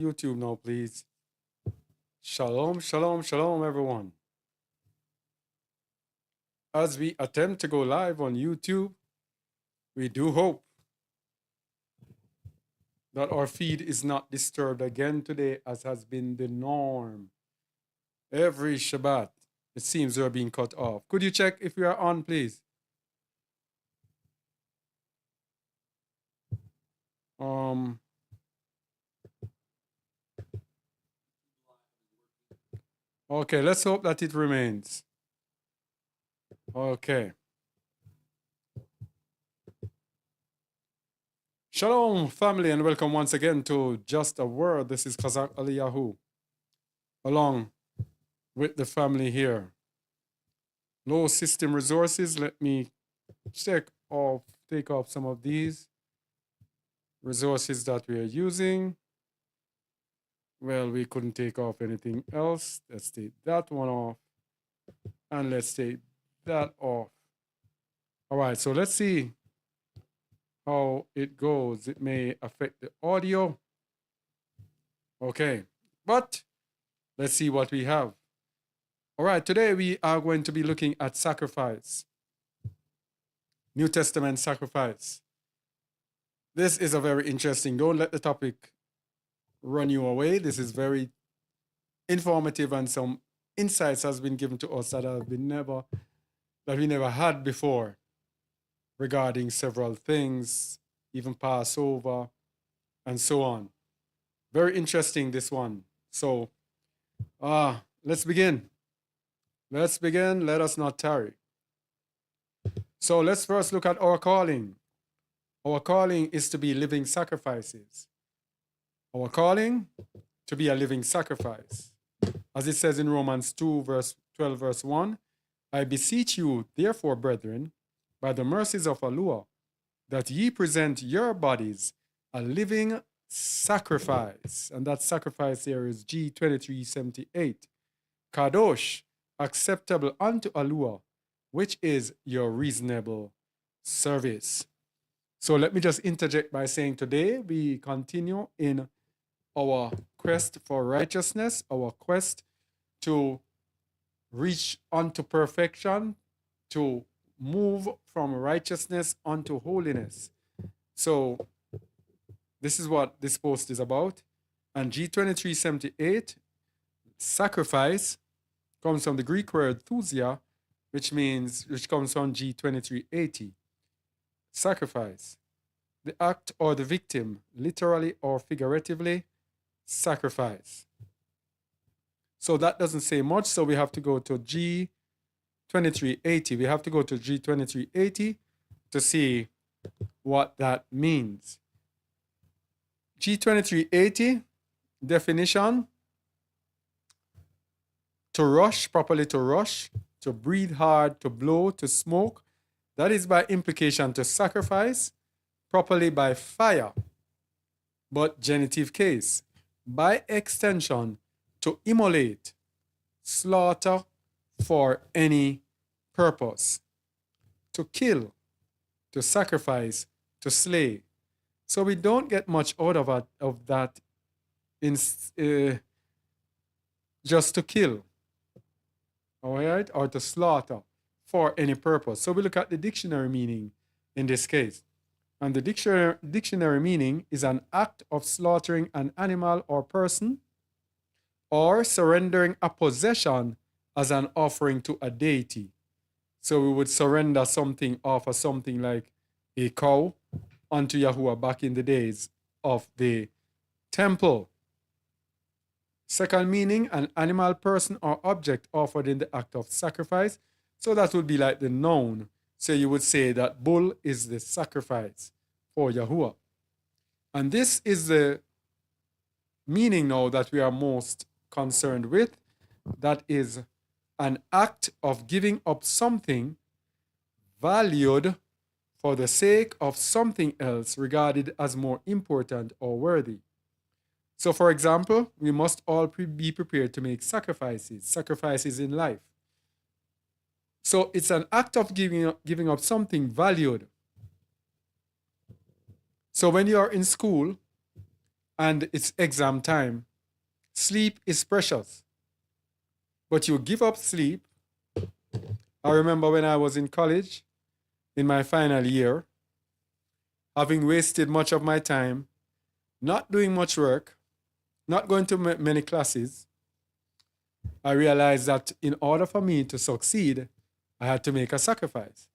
YouTube now, please. Shalom, shalom, shalom, everyone. As we attempt to go live on YouTube, we do hope that our feed is not disturbed again today, as has been the norm. Every Shabbat, it seems we're being cut off. Could you check if we are on, please? Okay, let's hope that it remains. Okay. Shalom, family, and welcome once again to Just a Word. This is Kazak Aliyahu, along with the family here. Low system resources. Let me take off some of these resources that we are using. Well, we couldn't take off anything else. Let's take that one off. And let's take that off. All right, so let's see how it goes. It may affect the audio. Okay, but let's see what we have. All right, today we are going to be looking at sacrifice. New Testament sacrifice. This is a very interesting. Don't let the topic run you away. This is very informative, and some insights has been given to us that we never had before regarding several things, even Passover and so on. Very interesting, this one. So let's begin. Let's begin. Let us not tarry. So let's first look at our calling. Our calling is to be living sacrifices. Our calling to be a living sacrifice. As it says in Romans 2, verse 12, verse 1, I beseech you, therefore, brethren, by the mercies of Allah, that ye present your bodies a living sacrifice. And that sacrifice here is G2378. Kadosh, acceptable unto Allah, which is your reasonable service. So let me just interject by saying today we continue in our quest for righteousness, our quest to reach unto perfection, to move from righteousness unto holiness. So this is what this post is about. And G2378, sacrifice, comes from the Greek word thusia, which comes from G2380. Sacrifice, the act or the victim, literally or figuratively, sacrifice. So that doesn't say much, so we have to go to G2380. We have to go to G2380 to see what that means. G2380, definition: to rush, properly to rush, to breathe hard, to blow, to smoke. That is by implication to sacrifice, properly by fire, but genitive case. By extension, to immolate, slaughter for any purpose. To kill, to sacrifice, to slay. So we don't get much out of that in just to kill, all right, or to slaughter for any purpose. So we look at the dictionary meaning in this case. And the dictionary meaning is an act of slaughtering an animal or person, or surrendering a possession as an offering to a deity. So we would surrender something, offer something like a cow unto Yahuwah back in the days of the temple. Second meaning, an animal, person, or object offered in the act of sacrifice. So that would be like the noun. So you would say that bull is the sacrifice for Yahuwah. And this is the meaning now that we are most concerned with. That is an act of giving up something valued for the sake of something else regarded as more important or worthy. So, for example, we must all be prepared to make sacrifices in life. So it's an act of giving up something valued. So when you are in school and it's exam time, sleep is precious. But you give up sleep. I remember when I was in college, in my final year, having wasted much of my time, not doing much work, not going to many classes, I realized that in order for me to succeed, I had to make a sacrifice.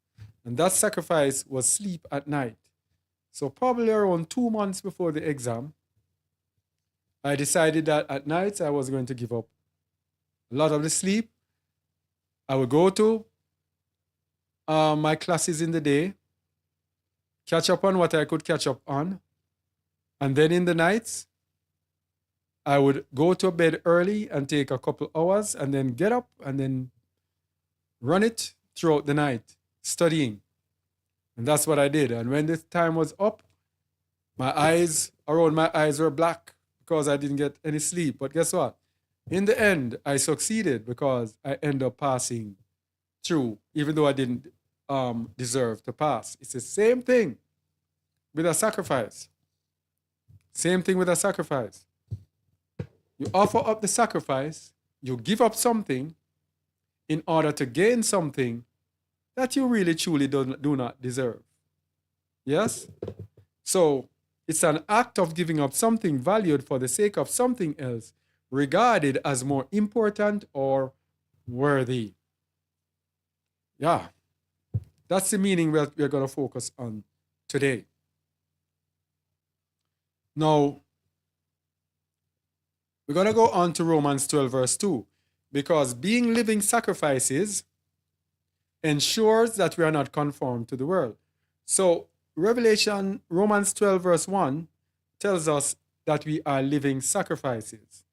And that sacrifice was sleep at night. So probably around 2 months before the exam, I decided that at night I was going to give up a lot of the sleep. I would go to my classes in the day, catch up on what I could catch up on. And then in the nights, I would go to bed early and take a couple hours and then get up and then run it throughout the night, studying. And that's what I did. And when the time was up, around my eyes were black because I didn't get any sleep. But guess what? In the end, I succeeded because I ended up passing through, even though I didn't deserve to pass. It's the same thing with a sacrifice. Same thing with a sacrifice. You offer up the sacrifice, you give up something in order to gain something that you really truly do not deserve. Yes? So it's an act of giving up something valued for the sake of something else, regarded as more important or worthy. Yeah. That's the meaning we're going to focus on today. Now, we're going to go on to Romans 12, verse 2, because being living sacrifices ensures that we are not conformed to the world. So, Romans 12, verse 1 tells us that we are living sacrifices.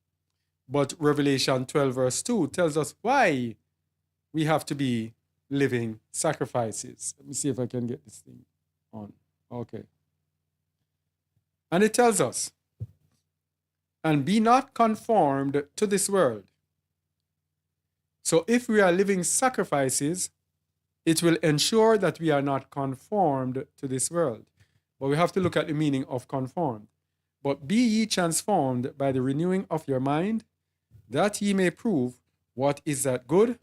But Revelation 12, verse 2 tells us why we have to be living sacrifices. Let me see if I can get this thing on. Okay. And it tells us, and be not conformed to this world. So if we are living sacrifices, it will ensure that we are not conformed to this world. But we have to look at the meaning of conformed. But be ye transformed by the renewing of your mind, that ye may prove what is that good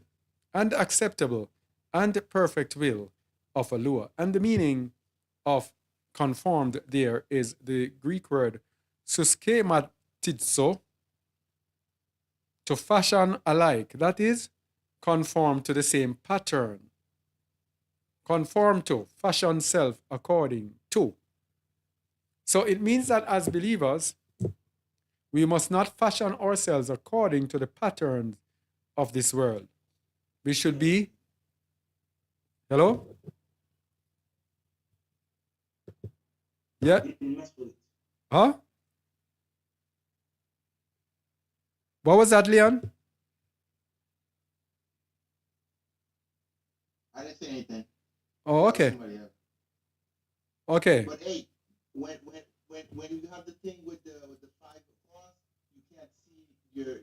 and acceptable and perfect will of Allure. And the meaning of conformed there is the Greek word suskematizo, to fashion alike. That is, conform to the same pattern. Conform to, fashion self according to. So it means that as believers, we must not fashion ourselves according to the patterns of this world. We should be, hello? Yeah? Huh? What was that, Leon? I didn't say anything. Oh, okay. Okay. But hey, when you have the thing with the 5 across, you can't see your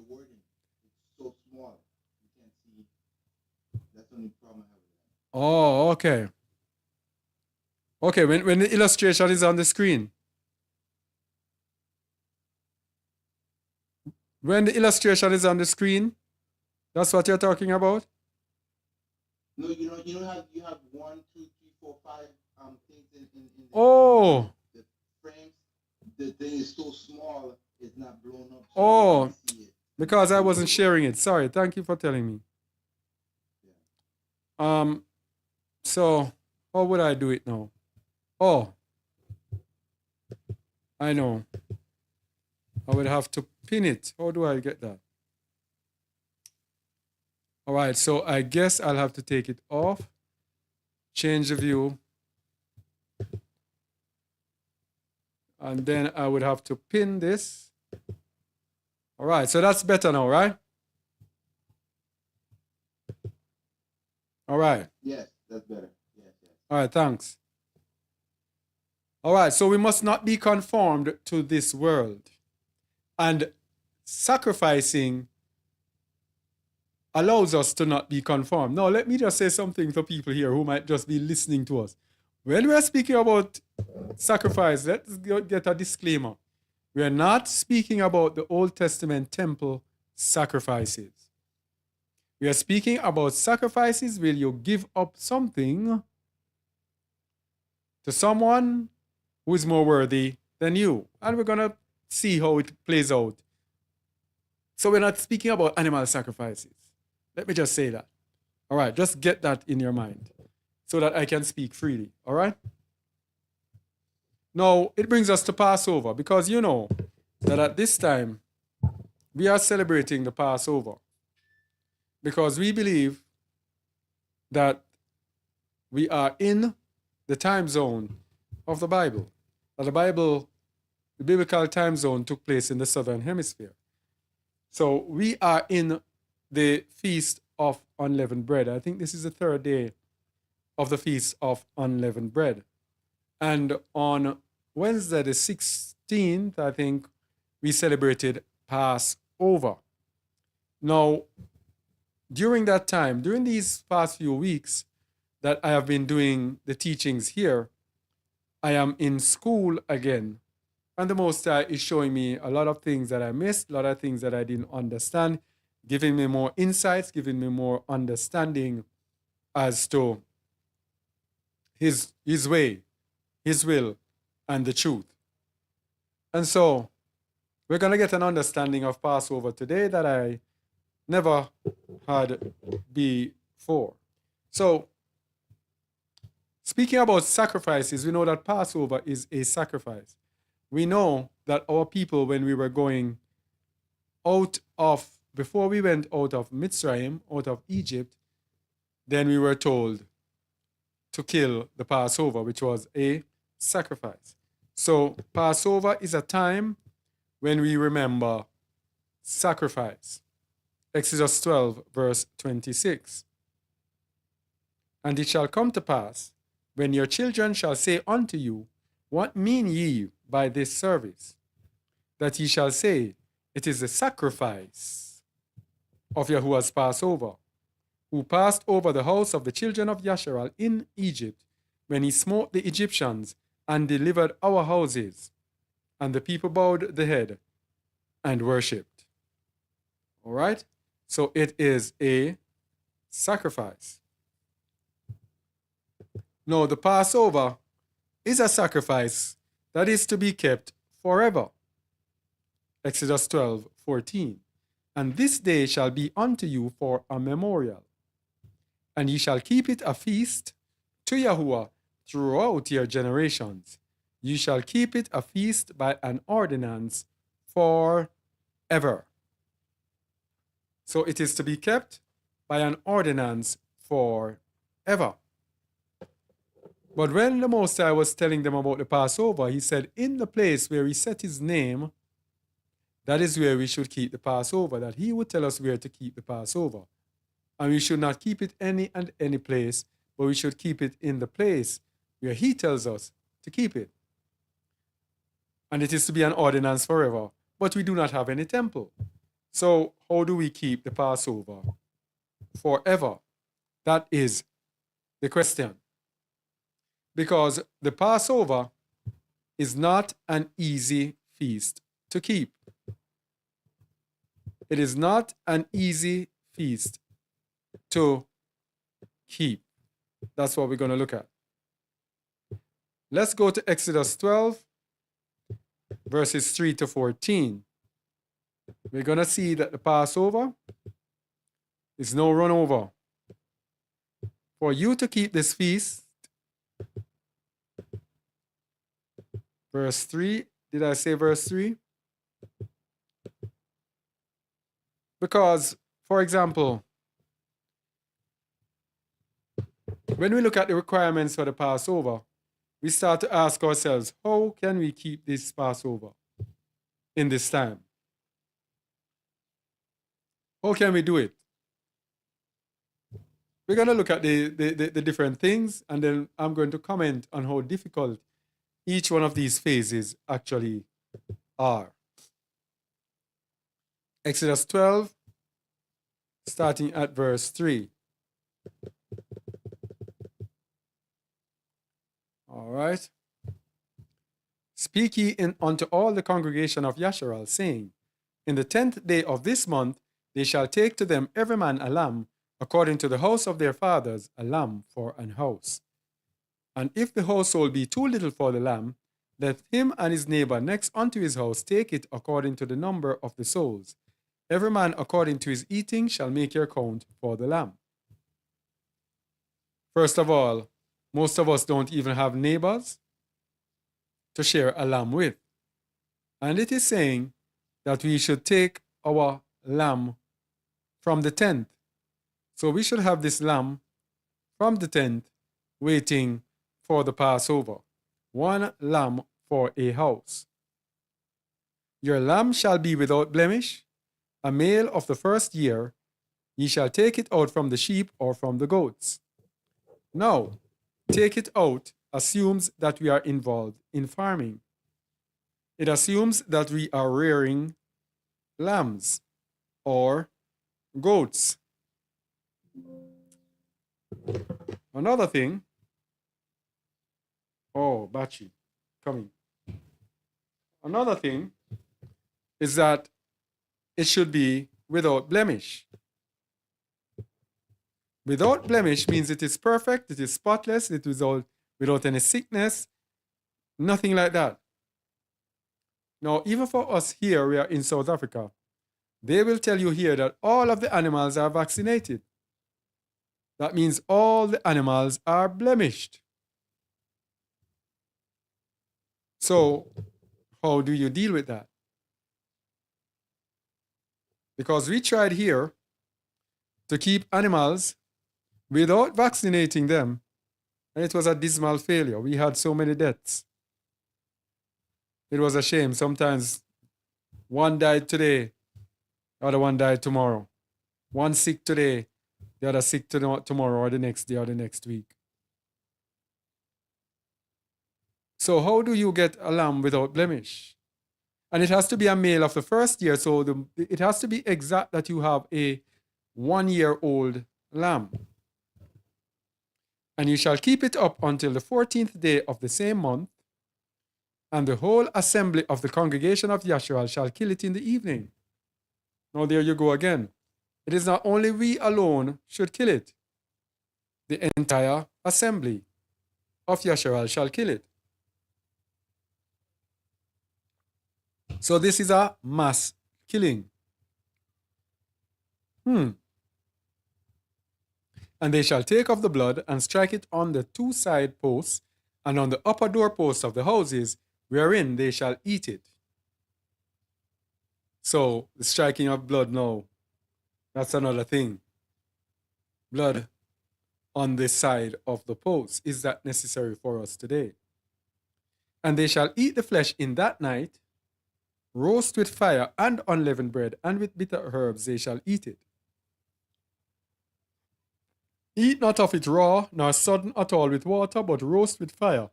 wording. It's so small. You can't see. That's the only problem I have with that. Oh, okay. Okay, when the illustration is on the screen. When the illustration is on the screen, that's what you're talking about? No, you have 1, 2, 3, 4, 5 things in Oh. The frames. The thing is so small, it's not blown up. So Oh, you can't see it. because I wasn't sharing it. Sorry, thank you for telling me. Yeah. So how would I do it now? Oh, I know. I would have to pin it. How do I get that? All right, so I guess I'll have to take it off, change the view, and then I would have to pin this. All right, so that's better now, right? All right. Yes, that's better. Yes. All right, thanks. All right, so we must not be conformed to this world. And sacrificing allows us to not be conformed. Now, let me just say something to people here who might just be listening to us. When we're speaking about sacrifice, let's get a disclaimer. We are not speaking about the Old Testament temple sacrifices. We are speaking about sacrifices where you give up something to someone who is more worthy than you. And we're going to see how it plays out. So we're not speaking about animal sacrifices. Let me just say that. All right, just get that in your mind so that I can speak freely. All right? Now, it brings us to Passover because you know that at this time we are celebrating the Passover because we believe that we are in the time zone of the Bible. That the biblical time zone took place in the southern hemisphere. So we are in the Feast of Unleavened Bread. I think this is the third day of the Feast of Unleavened Bread. And on Wednesday the 16th, I think, we celebrated Passover. Now, during that time, during these past few weeks that I have been doing the teachings here, I am in school again. And the Most High is showing me a lot of things that I missed, a lot of things that I didn't understand, giving me more insights, giving me more understanding as to his way, his will, and the truth. And so we're going to get an understanding of Passover today that I never had before. So, speaking about sacrifices, we know that Passover is a sacrifice. We know that our people, when we were going before we went out of Mitzrayim, out of Egypt, then we were told to kill the Passover, which was a sacrifice. So Passover is a time when we remember sacrifice. Exodus 12, verse 26. And it shall come to pass, when your children shall say unto you, what mean ye by this service? That ye shall say, it is the sacrifice of Yahuwah's Passover, who passed over the house of the children of Yasharal in Egypt, when he smote the Egyptians and delivered our houses. And the people bowed the head and worshipped. All right? So it is a sacrifice. No, the Passover is a sacrifice that is to be kept forever. Exodus 12:14. And this day shall be unto you for a memorial, and ye shall keep it a feast to Yahuwah throughout your generations. You shall keep it a feast by an ordinance forever. So it is to be kept by an ordinance forever. But when the Most High was telling them about the Passover, he said, in the place where he set his name, that is where we should keep the Passover, that he would tell us where to keep the Passover. And we should not keep it any place, but we should keep it in the place where he tells us to keep it. And it is to be an ordinance forever. But we do not have any temple. So how do we keep the Passover forever? That is the question. Because the Passover is not an easy feast to keep. It is not an easy feast to keep. That's what we're going to look at. Let's go to Exodus 12, verses 3 to 14. We're going to see that the Passover is no run over. For you to keep this feast, verse 3, did I say verse 3? Because, for example, when we look at the requirements for the Passover, we start to ask ourselves, how can we keep this Passover in this time? How can we do it? We're going to look at the different things, and then I'm going to comment on how difficult each one of these phases actually are. Exodus 12, starting at verse 3. All right. Speak ye unto all the congregation of Yasharal, saying, In the 10th day of this month they shall take to them every man a lamb, according to the house of their fathers, a lamb for an house. And if the household be too little for the lamb, let him and his neighbor next unto his house take it according to the number of the souls. Every man according to his eating shall make your count for the lamb. First of all, most of us don't even have neighbors to share a lamb with. And it is saying that we should take our lamb from the 10th. So we should have this lamb from the 10th waiting for the Passover. One lamb for a house. Your lamb shall be without blemish, a male of the first year. Ye shall take it out from the sheep or from the goats. Now, take it out assumes that we are involved in farming. It assumes that we are rearing lambs or goats. Another thing, battery coming. Another thing is that it should be without blemish. Without blemish means it is perfect, it is spotless, it is without any sickness, nothing like that. Now, even for us here, we are in South Africa, they will tell you here that all of the animals are vaccinated. That means all the animals are blemished. So, how do you deal with that? Because we tried here to keep animals without vaccinating them, and it was a dismal failure. We had so many deaths. It was a shame. Sometimes one died today, the other one died tomorrow. One sick today, the other sick tomorrow or the next day or the next week. So how do you get a lamb without blemish? And it has to be a male of the first year, so it has to be exact that you have a 1-year-old lamb. And you shall keep it up until the 14th day of the same month, and the whole assembly of the congregation of Yasharal shall kill it in the evening. Now there you go again. It is not only we alone should kill it. The entire assembly of Yasharal shall kill it. So this is a mass killing. And they shall take of the blood and strike it on the 2 side posts and on the upper doorposts of the houses, wherein they shall eat it. So the striking of blood now, that's another thing. Blood on the side of the posts. Is that necessary for us today? And they shall eat the flesh in that night, roast with fire and unleavened bread, and with bitter herbs they shall eat it. Eat not of it raw, nor sodden at all with water, but roast with fire,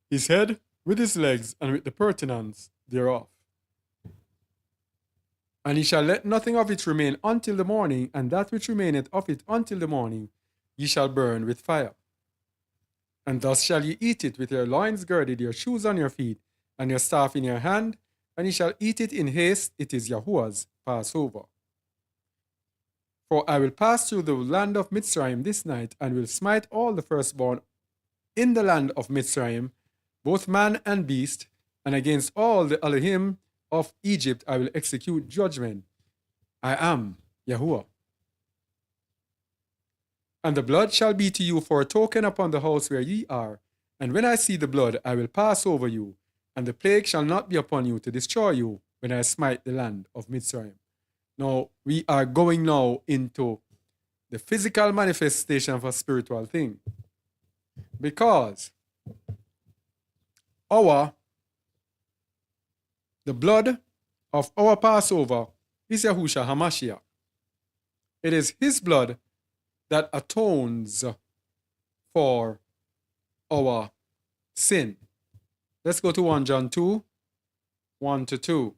his head with his legs, and with the purtenance thereof. And he shall let nothing of it remain until the morning, and that which remaineth of it until the morning ye shall burn with fire. And thus shall ye eat it, with your loins girded, your shoes on your feet, and your staff in your hand, and ye shall eat it in haste. It is Yahuwah's Passover. For I will pass through the land of Mitzrayim this night, and will smite all the firstborn in the land of Mitzrayim, both man and beast, and against all the Elohim of Egypt I will execute judgment. I am Yahuwah. And the blood shall be to you for a token upon the house where ye are. And when I see the blood, I will pass over you, and the plague shall not be upon you to destroy you when I smite the land of Mitzrayim. Now, we are going now into the physical manifestation of a spiritual thing. Because the blood of our Passover is Yahushua HaMashiach. It is his blood that atones for our sin. Let's go to 1 John 2, 1-2.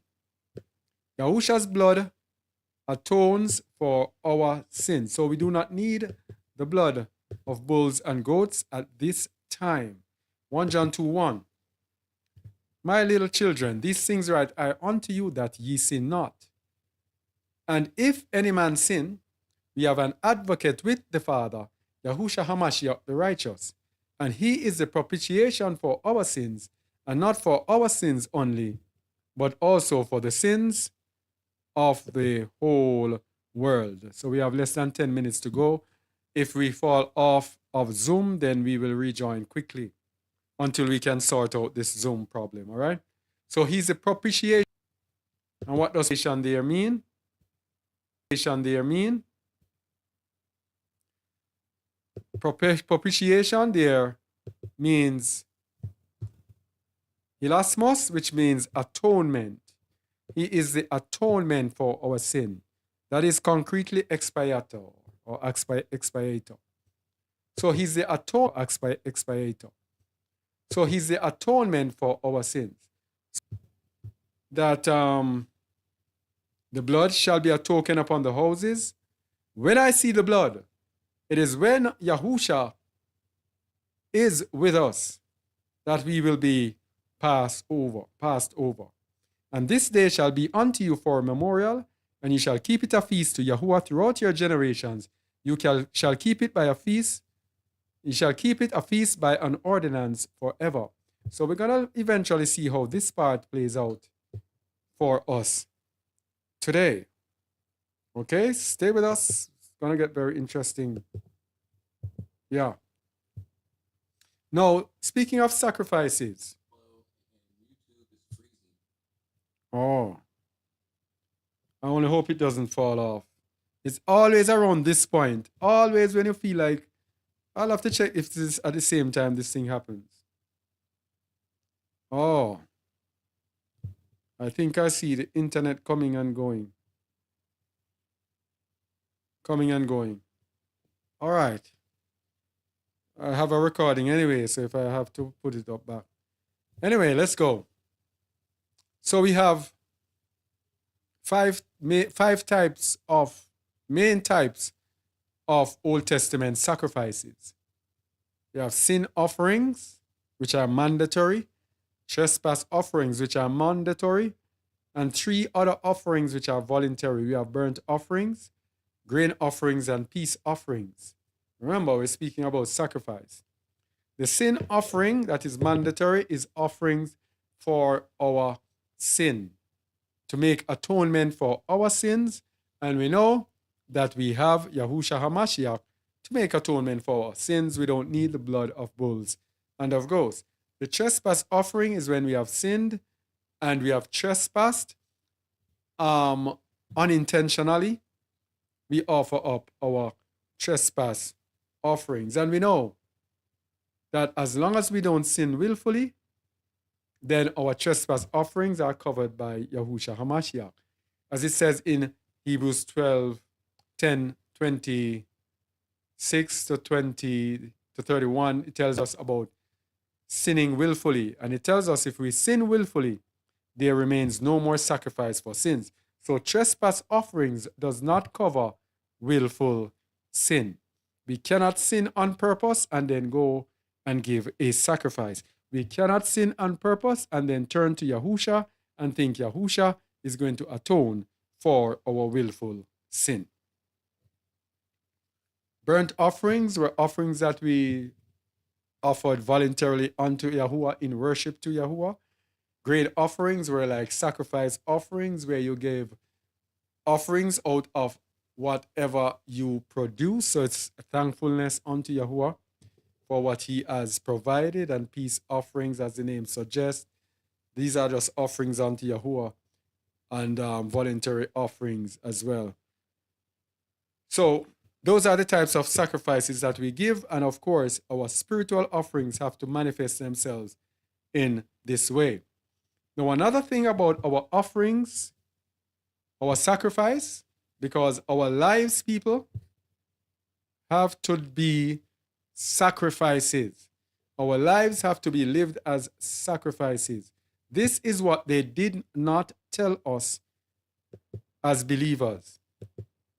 Yahushua's blood atones for our sins. So we do not need the blood of bulls and goats at this time. 1 John 2, 1. My little children, these things write I unto you that ye sin not. And if any man sin, we have an advocate with the Father, Yahushua HaMashiach the righteous. And he is the propitiation for our sins, and not for our sins only, but also for the sins of the whole world. So we have less than 10 minutes to go. If we fall off of Zoom, then we will rejoin quickly until we can sort out this Zoom problem, all right? So he's a propitiation. And what does propitiation there mean? Propitiation there means hilasmos, which means atonement. He is the atonement for our sin. That is concretely expiator or expiator. So he's the expiator. So he's the atonement for our sins. That the blood shall be a token upon the houses. When I see the blood, it is when Yahusha is with us that we will be passed over. And this day shall be unto you for a memorial, and you shall keep it a feast to Yahuwah throughout your generations. You shall keep it by a feast. You shall keep it a feast by an ordinance forever. So we're going to eventually see how this part plays out for us today. Okay, stay with us. It's going to get very interesting. Yeah. Now, speaking of sacrifices. Oh. I only hope it doesn't fall off. It's always around this point. Always when you feel like, I'll have to check if this at the same time this thing happens. Oh. I think I see the internet coming and going. All right. I have a recording anyway, so if I have to put it up back. Anyway, let's go. So we have five main types of Old Testament sacrifices. We have sin offerings, which are mandatory, trespass offerings, which are mandatory, and 3 other offerings which are voluntary. We have burnt offerings, grain offerings, and peace offerings. Remember, we're speaking about sacrifice. The sin offering that is mandatory is offerings for our sin, to make atonement for our sins. And we know that we have Yahushua HaMashiach to make atonement for our sins. We don't need the blood of bulls and of goats. The trespass offering is when we have sinned and we have trespassed unintentionally. We offer up our trespass offerings. And we know that as long as we don't sin willfully, then our trespass offerings are covered by Yahushua HaMashiach. As it says in Hebrews 12, 10, 26 to 20 to 31, it tells us about sinning willfully. And it tells us if we sin willfully, there remains no more sacrifice for sins. So trespass offerings does not cover willful sin. We cannot sin on purpose and then go and give a sacrifice. We cannot sin on purpose and then turn to Yahusha and think Yahusha is going to atone for our willful sin. Burnt offerings were offerings that we offered voluntarily unto Yahuwah in worship to Yahuwah. Grain offerings were like sacrifice offerings where you gave offerings out of whatever you produce. So it's thankfulness unto Yahuwah for what he has provided. And peace offerings, as the name suggests, these are just offerings unto Yahuwah and voluntary offerings as well. So those are the types of sacrifices that we give. And of course, our spiritual offerings have to manifest themselves in this way. Now, another thing about our offerings, our sacrifice, because our lives, people, have to be sacrifices. Our lives have to be lived as sacrifices. This is what they did not tell us as believers.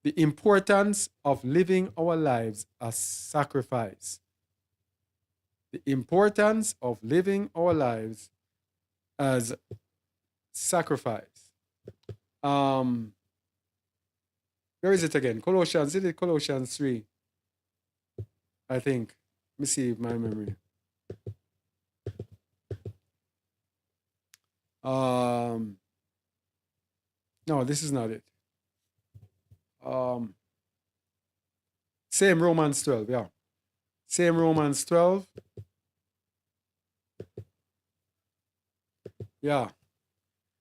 The importance of living our lives as sacrifice. The importance of living our lives as sacrifice. Where is it again? Colossians, is it Colossians 3? I think. Let me see my memory. No, this is not it. Same Romans 12, yeah. Same Romans 12. Yeah.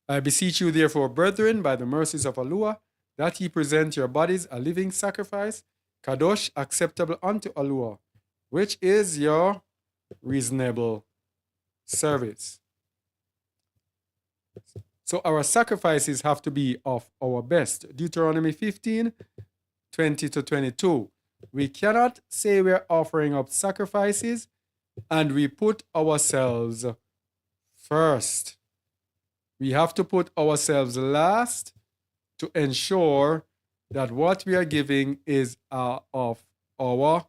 I beseech you, therefore, brethren, by the mercies of Allah, that ye present your bodies a living sacrifice, kadosh, acceptable unto Allah, which is your reasonable service. So our sacrifices have to be of our best. Deuteronomy 15, 20 to 22. We cannot say we're offering up sacrifices and we put ourselves first. We have to put ourselves last to ensure that what we are giving is of our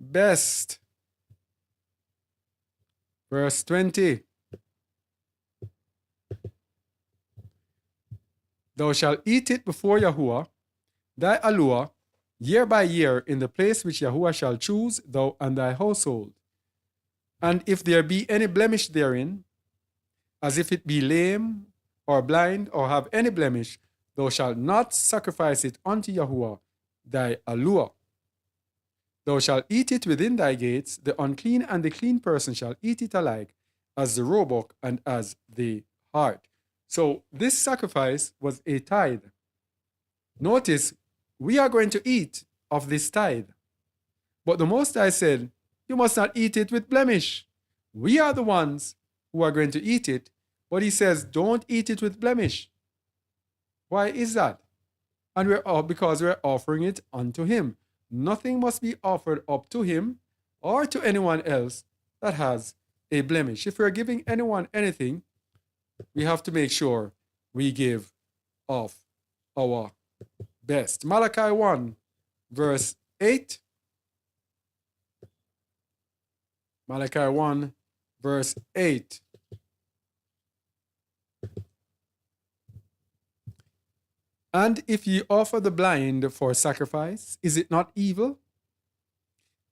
best. Verse 20. Thou shalt eat it before Yahuwah, thy Allah, year by year, in the place which Yahuwah shall choose, thou and thy household. And if there be any blemish therein, as if it be lame or blind or have any blemish, thou shalt not sacrifice it unto Yahuwah, thy Allah. Thou shalt eat it within thy gates, the unclean and the clean person shall eat it alike, as the roebuck and as the hart. So this sacrifice was a tithe. Notice, we are going to eat of this tithe. But the Most High said, you must not eat it with blemish. We are the ones who are going to eat it, but he says, don't eat it with blemish. Why is that? And because we're offering it unto him. Nothing must be offered up to him or to anyone else that has a blemish. If we're giving anyone anything, we have to make sure we give of our best. Malachi 1, verse 8. Malachi 1, verse 8. And if ye offer the blind for sacrifice, is it not evil?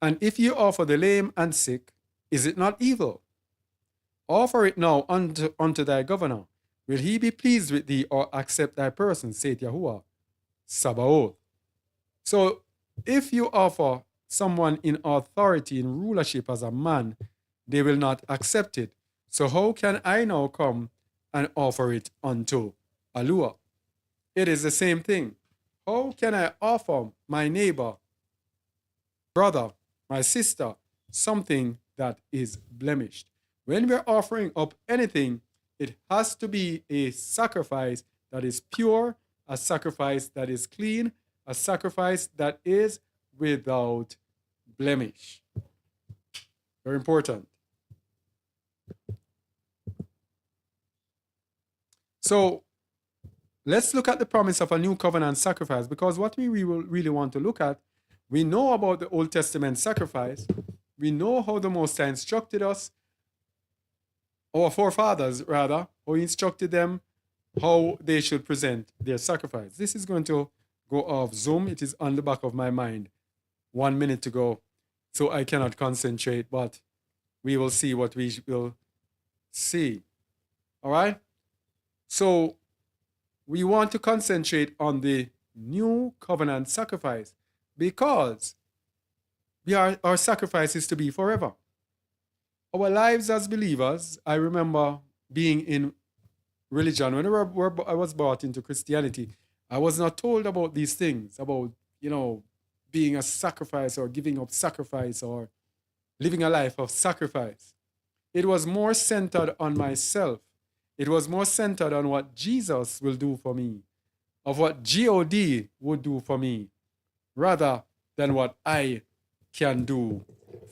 And if ye offer the lame and sick, is it not evil? Offer it now unto thy governor. Will he be pleased with thee or accept thy person, saith Yahuwah Sabaoth. So if you offer someone in authority, in rulership as a man, they will not accept it. So how can I now come and offer it unto Allah? It is the same thing. How can I offer my neighbor, brother, my sister, something that is blemished? When we're offering up anything, it has to be a sacrifice that is pure, a sacrifice that is clean, a sacrifice that is without blemish. Very important. So let's look at the promise of a new covenant sacrifice, because what we really want to look at, we know about the Old Testament sacrifice. We know how the Most High instructed us, our forefathers rather, how he instructed them how they should present their sacrifice. This is going to go off Zoom. It is on the back of my mind 1 minute to go, so I cannot concentrate, but we will see what we will see. All right? So we want to concentrate on the new covenant sacrifice because our sacrifice is to be forever. Our lives as believers, I remember being in religion. When I was brought into Christianity, I was not told about these things, about, being a sacrifice or giving up sacrifice or living a life of sacrifice. It was more centered on myself. It was more centered on what Jesus will do for me, of what God would do for me, rather than what I can do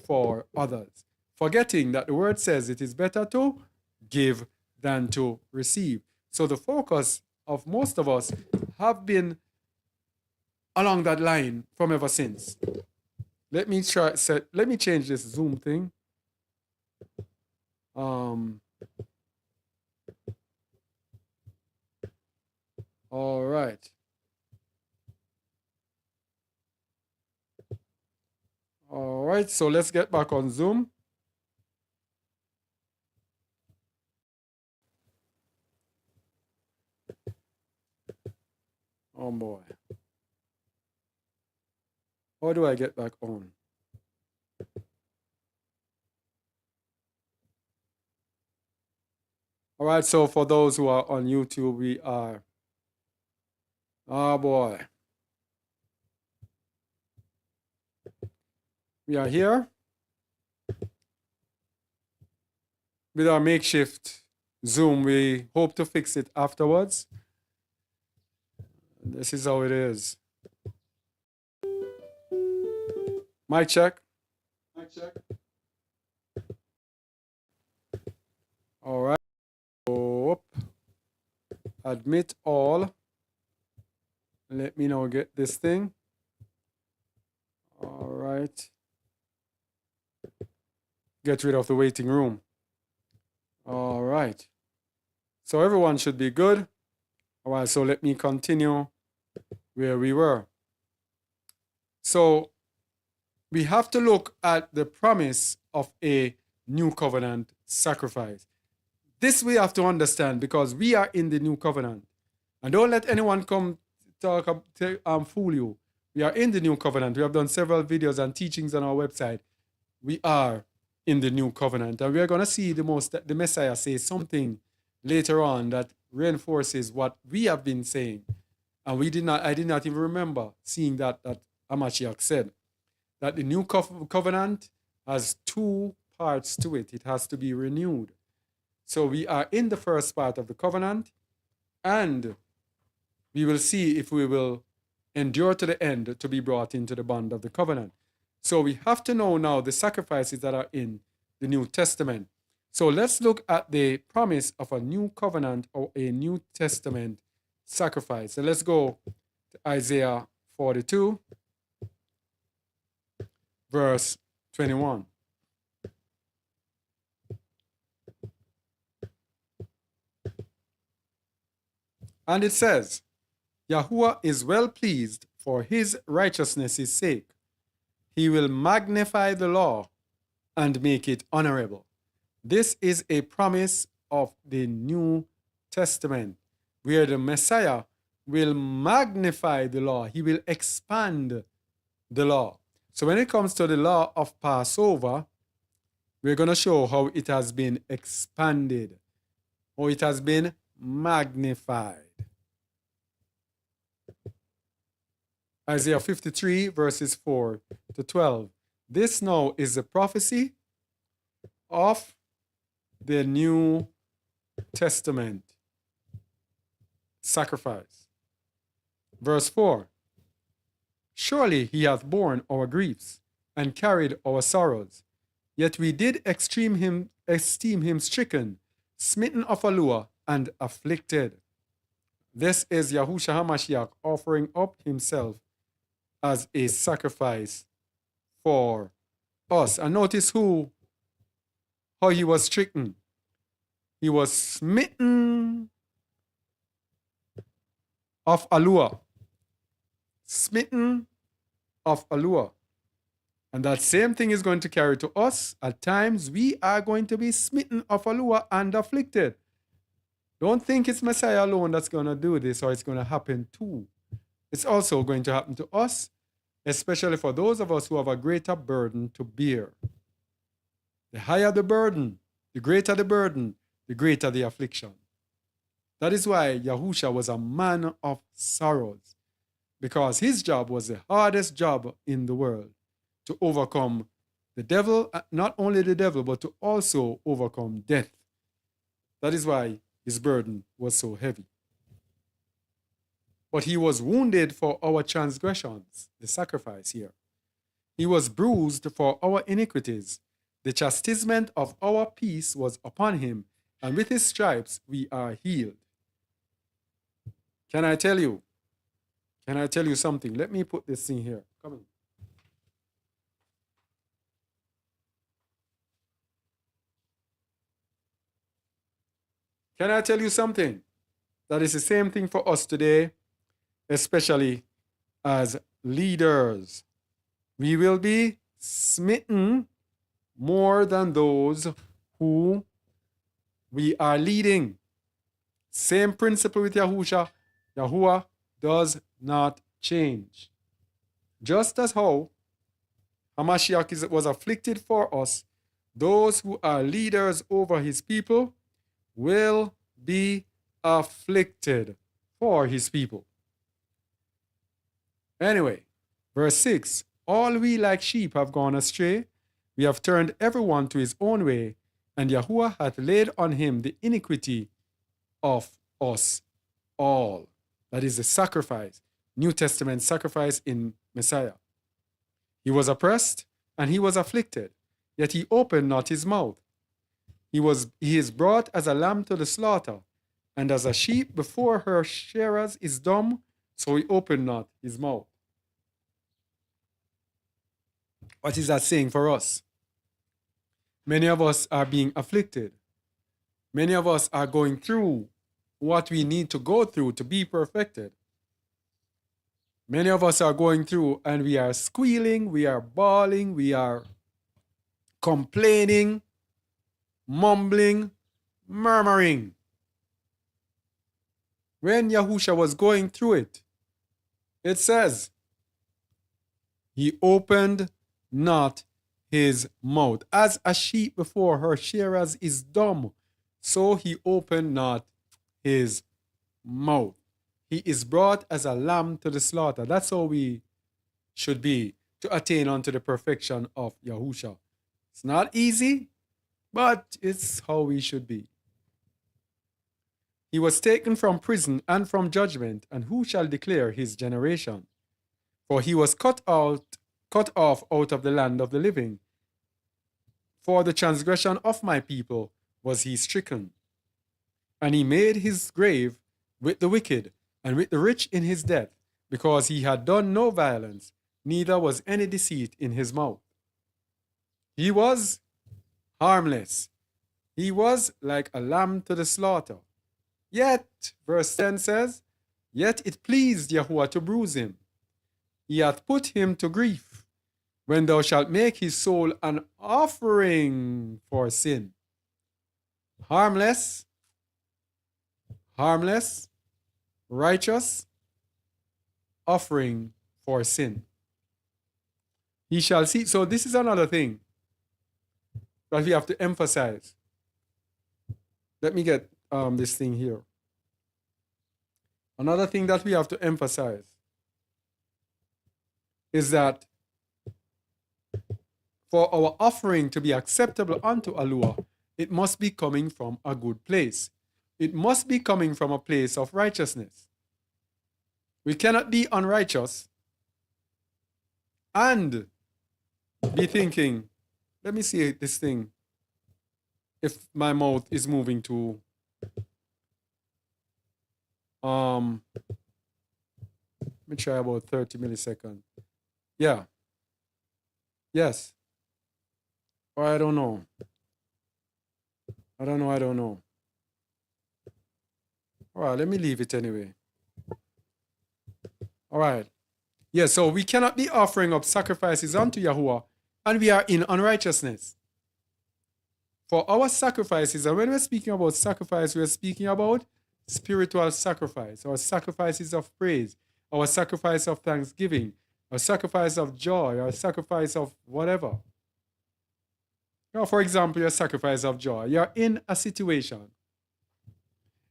for others. Forgetting that the word says it is better to give than to receive. So the focus of most of us have been along that line from ever since. Let me change this Zoom thing. All right. All right, so let's get back on Zoom. Oh boy. How do I get back on? All right, so for those who are on YouTube, we are, oh boy. We are here with our makeshift Zoom. We hope to fix it afterwards. This is how it is. Mic check. Mic check. All right. Oh, admit all. Let me now get this thing. All right. Get rid of the waiting room. All right. So everyone should be good. All right, so let me continue where we were. So we have to look at the promise of a new covenant sacrifice. This we have to understand because we are in the new covenant. And don't let anyone come fool you. We are in the new covenant. We have done several videos and teachings on our website. We are in the new covenant. And we are going to see the Messiah say something later on that reinforces what we have been saying. And I did not even remember seeing that Hamashiach said that the new covenant has two parts to it. It has to be renewed. So we are in the first part of the covenant, and we will see if we will endure to the end to be brought into the bond of the covenant. So we have to know now the sacrifices that are in the New Testament. So let's look at the promise of a new covenant or a New Testament sacrifice. So let's go to Isaiah 42, verse 21. And it says, Yahuwah is well pleased for his righteousness' sake. He will magnify the law and make it honorable. This is a promise of the New Testament, where the Messiah will magnify the law. He will expand the law. So when it comes to the law of Passover, we're going to show how it has been expanded, how it has been magnified. Isaiah 53, verses 4 to 12. This now is a prophecy of the New Testament sacrifice. Verse 4. Surely he hath borne our griefs and carried our sorrows. Yet we did esteem him stricken, smitten of Allure, and afflicted. This is Yahushua HaMashiach offering up himself as a sacrifice for us. And notice how he was stricken. He was smitten of Allure. Smitten of Allure. And that same thing is going to carry to us. At times, we are going to be smitten of Allure and afflicted. Don't think it's Messiah alone that's going to do this or it's going to happen too. It's also going to happen to us, especially for those of us who have a greater burden to bear. The higher the burden, the greater the affliction. That is why Yahusha was a man of sorrows, because his job was the hardest job in the world, to overcome the devil, not only the devil, but to also overcome death. That is why his burden was so heavy. But he was wounded for our transgressions, the sacrifice here. He was bruised for our iniquities. The chastisement of our peace was upon him, and with his stripes we are healed. Can I tell you something? Let me put this thing here. Come in. Can I tell you something? That is the same thing for us today, especially as leaders. We will be smitten more than those who we are leading. Same principle with Yahusha. Yahuwah does not change. Just as how Hamashiach was afflicted for us, those who are leaders over his people will be afflicted for his people. Anyway, verse 6, all we like sheep have gone astray. We have turned everyone to his own way, and Yahuwah hath laid on him the iniquity of us all. That is the sacrifice, New Testament sacrifice in Messiah. He was oppressed and he was afflicted, yet he opened not his mouth. He is brought as a lamb to the slaughter, and as a sheep before her shearers is dumb, so he opened not his mouth. What is that saying for us? Many of us are being afflicted. Many of us are going through what we need to go through to be perfected. Many of us are going through and we are squealing, we are bawling, we are complaining, mumbling, murmuring. When Yahusha was going through it, it says, he opened not his mouth. As a sheep before her shearers is dumb, so he opened not his mouth. He is brought as a lamb to the slaughter. That's how we should be to attain unto the perfection of Yahusha. It's not easy, but it's how we should be. He was taken from prison and from judgment, and who shall declare his generation? For he was cut off out of the land of the living. For the transgression of my people was he stricken. And he made his grave with the wicked and with the rich in his death, because he had done no violence, neither was any deceit in his mouth. He was harmless. He was like a lamb to the slaughter. Yet, verse 10 says, yet it pleased Yahuwah to bruise him. He hath put him to grief, when thou shalt make his soul an offering for sin. Harmless, righteous, offering for sin. He shall see. So this is another thing that we have to emphasize. Let me get this thing here. Another thing that we have to emphasize is that for our offering to be acceptable unto Allah, it must be coming from a good place. It must be coming from a place of righteousness. We cannot be unrighteous and be thinking, let me see this thing, if my mouth is moving to let me try about 30 milliseconds. Yeah. Yes. Or I don't know. I don't know. All right, let me leave it anyway. All right. Yeah, so we cannot be offering up sacrifices unto Yahuwah and we are in unrighteousness. For our sacrifices, and when we're speaking about sacrifice, we're speaking about spiritual sacrifice, our sacrifices of praise, our sacrifice of thanksgiving, our sacrifice of joy, our sacrifice of whatever. Now, for example, your sacrifice of joy. You're in a situation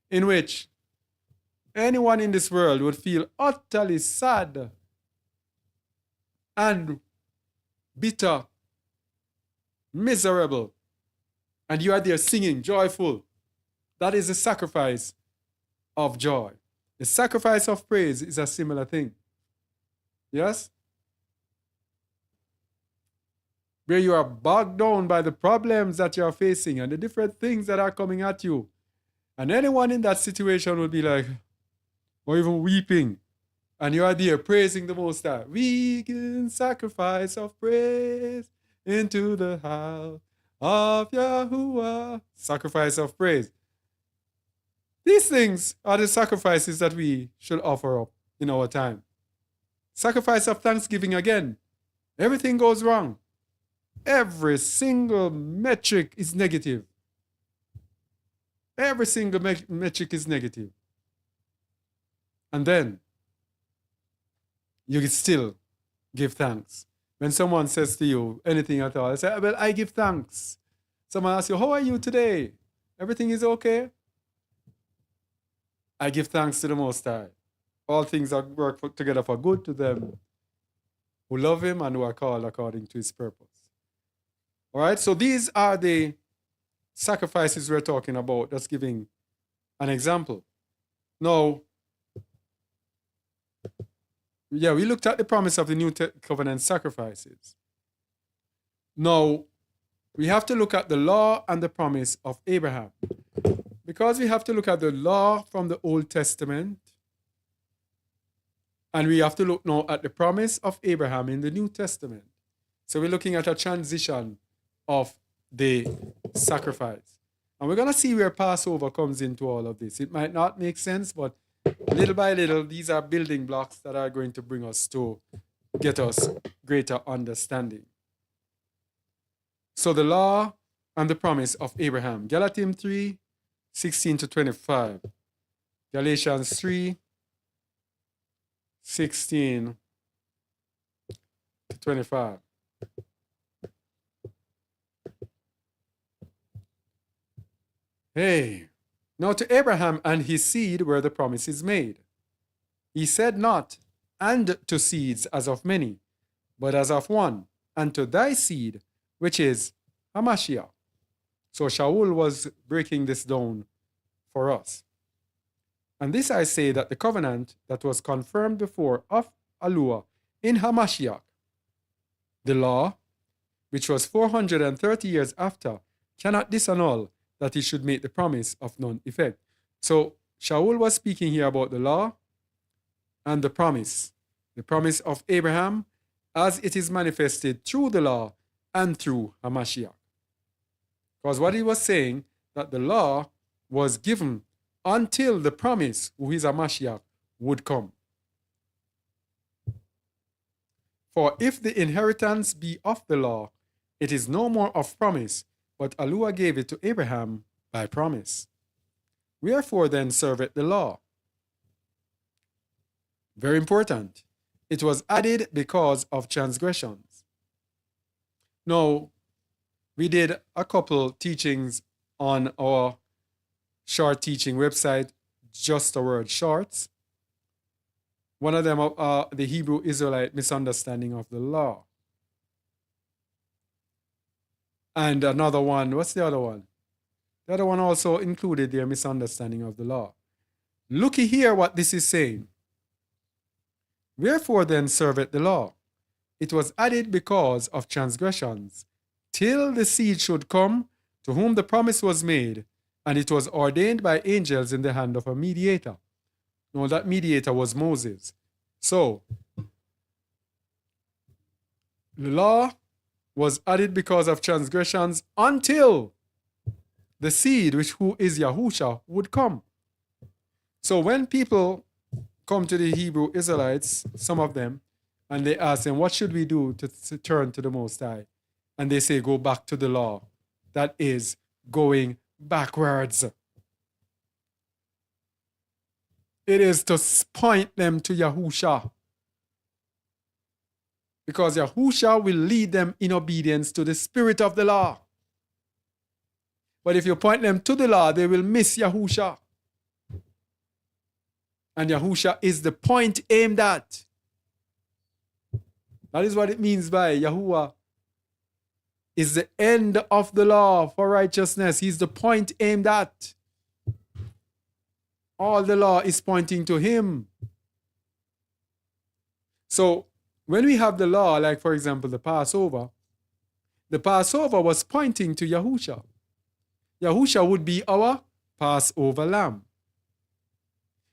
in which anyone in this world would feel utterly sad and bitter, miserable, and you are there singing, joyful. That is the sacrifice of joy. The sacrifice of praise is a similar thing. Yes? Where you are bogged down by the problems that you are facing and the different things that are coming at you. And anyone in that situation would be like, or even weeping. And you are there praising the Most High. We can sacrifice of praise into the house of Yahuwah. Sacrifice of praise. These things are the sacrifices that we should offer up in our time. Sacrifice of thanksgiving again. Everything goes wrong. Every single metric is negative. Every single metric is negative. And then you still give thanks. When someone says to you anything at all, I say, well, I give thanks. Someone asks you, how are you today? Everything is okay? I give thanks to the Most High. All things work together for good to them who love him and who are called according to his purpose. All right, so these are the sacrifices we're talking about. That's giving an example. Now, we looked at the promise of the New Covenant sacrifices. Now, we have to look at the law and the promise of Abraham. Because we have to look at the law from the Old Testament, and we have to look now at the promise of Abraham in the New Testament. So we're looking at a transition of the sacrifice. And we're going to see where Passover comes into all of this. It might not make sense, but little by little, these are building blocks that are going to bring us to get us greater understanding. So the law and the promise of Abraham. Galatians 3, 16 to 25. Galatians 3, 16 to 25. Hey, now to Abraham and his seed were the promises made. He said not, and to seeds as of many, but as of one, and to thy seed, which is Hamashiach. So Shaul was breaking this down for us. And this I say, that the covenant that was confirmed before of Alua in Hamashiach, the law, which was 430 years after, cannot disannul that he should make the promise of none effect. So Shaul was speaking here about the law and the promise of Abraham as it is manifested through the law and through Hamashiach. Because what he was saying, that the law was given until the promise, who is Hamashiach, would come. For if the inheritance be of the law, it is no more of promise, but Alua gave it to Abraham by promise. Wherefore then serveth the law? Very important. It was added because of transgressions. Now, we did a couple teachings on our short teaching website, Just a Word Shorts. One of them, the Hebrew Israelite misunderstanding of the law. And another one, what's the other one? The other one also included their misunderstanding of the law. Looky here what this is saying. Wherefore then serveth the law? It was added because of transgressions, till the seed should come, to whom the promise was made, and it was ordained by angels in the hand of a mediator. Now that mediator was Moses. So, the law was added because of transgressions until the seed, who is Yahusha, would come. So when people come to the Hebrew Israelites, some of them, and they ask them, what should we do to turn to the Most High? And they say, go back to the law. That is going backwards. It is to point them to Yahusha. Because Yahusha will lead them in obedience to the spirit of the law. But if you point them to the law, they will miss Yahusha. And Yahusha is the point aimed at. That is what it means by Yahuwah is the end of the law for righteousness. He's the point aimed at. All the law is pointing to him. So when we have the law, like for example the Passover was pointing to Yahusha. Yahusha would be our Passover lamb.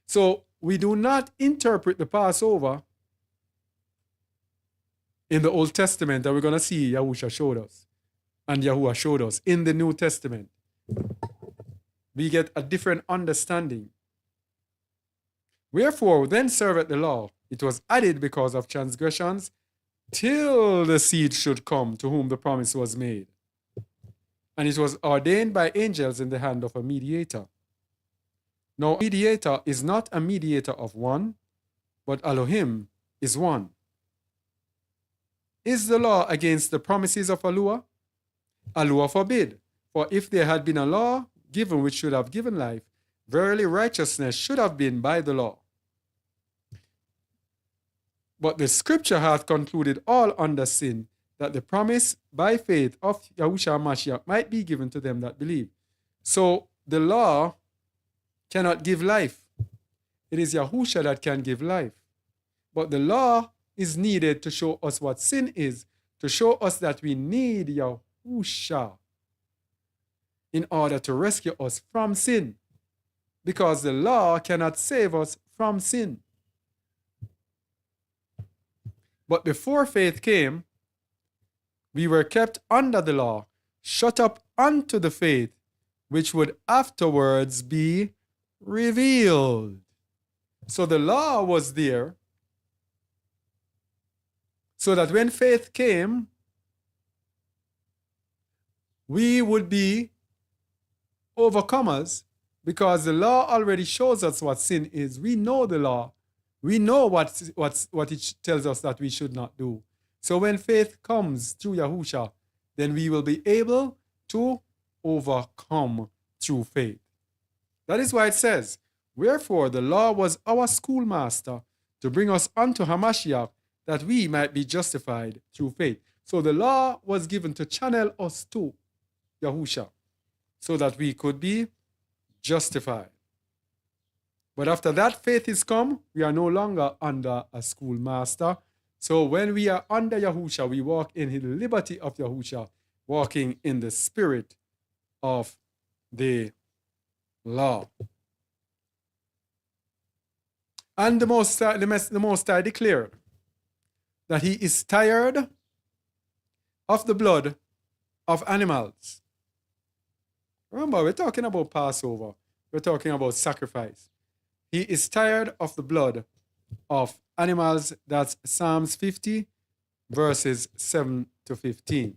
So we do not interpret the Passover in the Old Testament that we're going to see Yahusha showed us. And Yahuwah showed us in the New Testament. we get a different understanding. Wherefore, then serveth the law. It was added because of transgressions, till the seed should come to whom the promise was made. And it was ordained by angels in the hand of a mediator. Now, a mediator is not a mediator of one, but Elohim is one. Is the law against the promises of Alua? Alua forbid. For if there had been a law given which should have given life, verily righteousness should have been by the law. But the scripture hath concluded all under sin, that the promise by faith of Yahushua Mashiach might be given to them that believe. So the law cannot give life. It is Yahushua that can give life. But the law is needed to show us what sin is, to show us that we need Yahushua in order to rescue us from sin. Because the law cannot save us from sin. But before faith came, we were kept under the law, shut up unto the faith, which would afterwards be revealed. So the law was there, so that when faith came, we would be overcomers, because the law already shows us what sin is. We know the law. We know what it tells us that we should not do. So when faith comes through Yahusha, then we will be able to overcome through faith. That is why it says, wherefore the law was our schoolmaster to bring us unto Hamashiach, that we might be justified through faith. So the law was given to channel us to Yahusha, so that we could be justified. But after that faith is come, we are no longer under a schoolmaster. So when we are under Yahusha, we walk in the liberty of Yahusha, walking in the spirit of the law. And the Most High declared that he is tired of the blood of animals. Remember, we're talking about Passover. We're talking about sacrifice. He is tired of the blood of animals. That's Psalms 50, verses 7 to 15.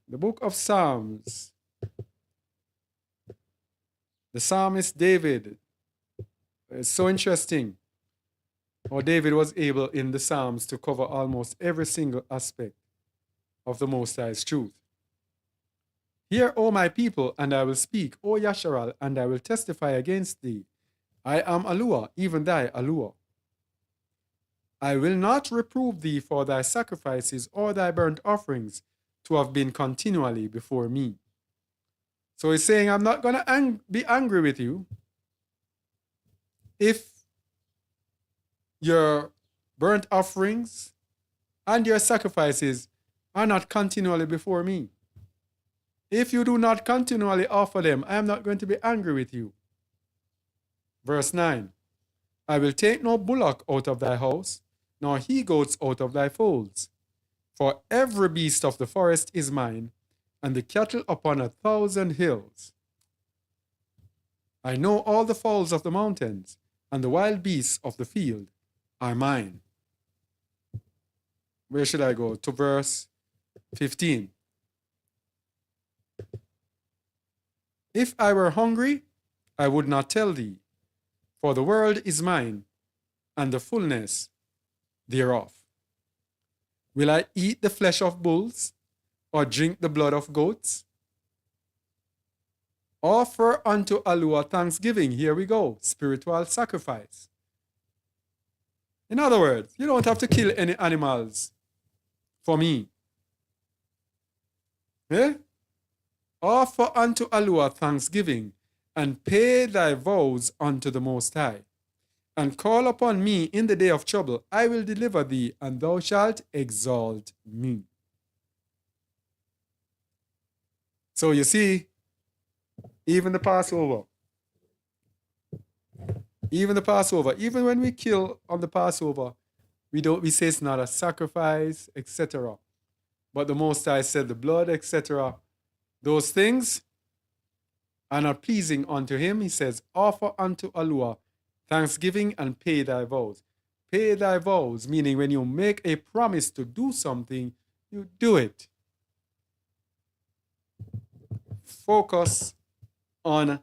The book of Psalms. The psalmist David. It's so interesting how David was able in the Psalms to cover almost every single aspect of the Most High's truth. Hear, O my people, and I will speak, O Yasharal, and I will testify against thee. I am Alua, even thy Alua. I will not reprove thee for thy sacrifices or thy burnt offerings to have been continually before me. So he's saying, I'm not going to be angry with you if your burnt offerings and your sacrifices are not continually before me. If you do not continually offer them, I am not going to be angry with you. Verse 9, I will take no bullock out of thy house, nor he-goats out of thy folds. For every beast of the forest is mine, and the cattle upon 1,000 hills. I know all the fowls of the mountains, and the wild beasts of the field are mine. Where should I go? To verse 15. If I were hungry, I would not tell thee, for the world is mine, and the fullness thereof. Will I eat the flesh of bulls, or drink the blood of goats? Offer unto Alua thanksgiving. Here we go. Spiritual sacrifice. In other words, you don't have to kill any animals for me. Eh? Offer unto Alua thanksgiving, and pay thy vows unto the Most High. And call upon me in the day of trouble. I will deliver thee, and thou shalt exalt me. So you see, even the Passover, even when we kill on the Passover, we say it's not a sacrifice, etc. But the Most High said the blood, etc. Those things are not pleasing unto him, he says, offer unto Allah thanksgiving and pay thy vows. Pay thy vows, meaning when you make a promise to do something, you do it. Focus on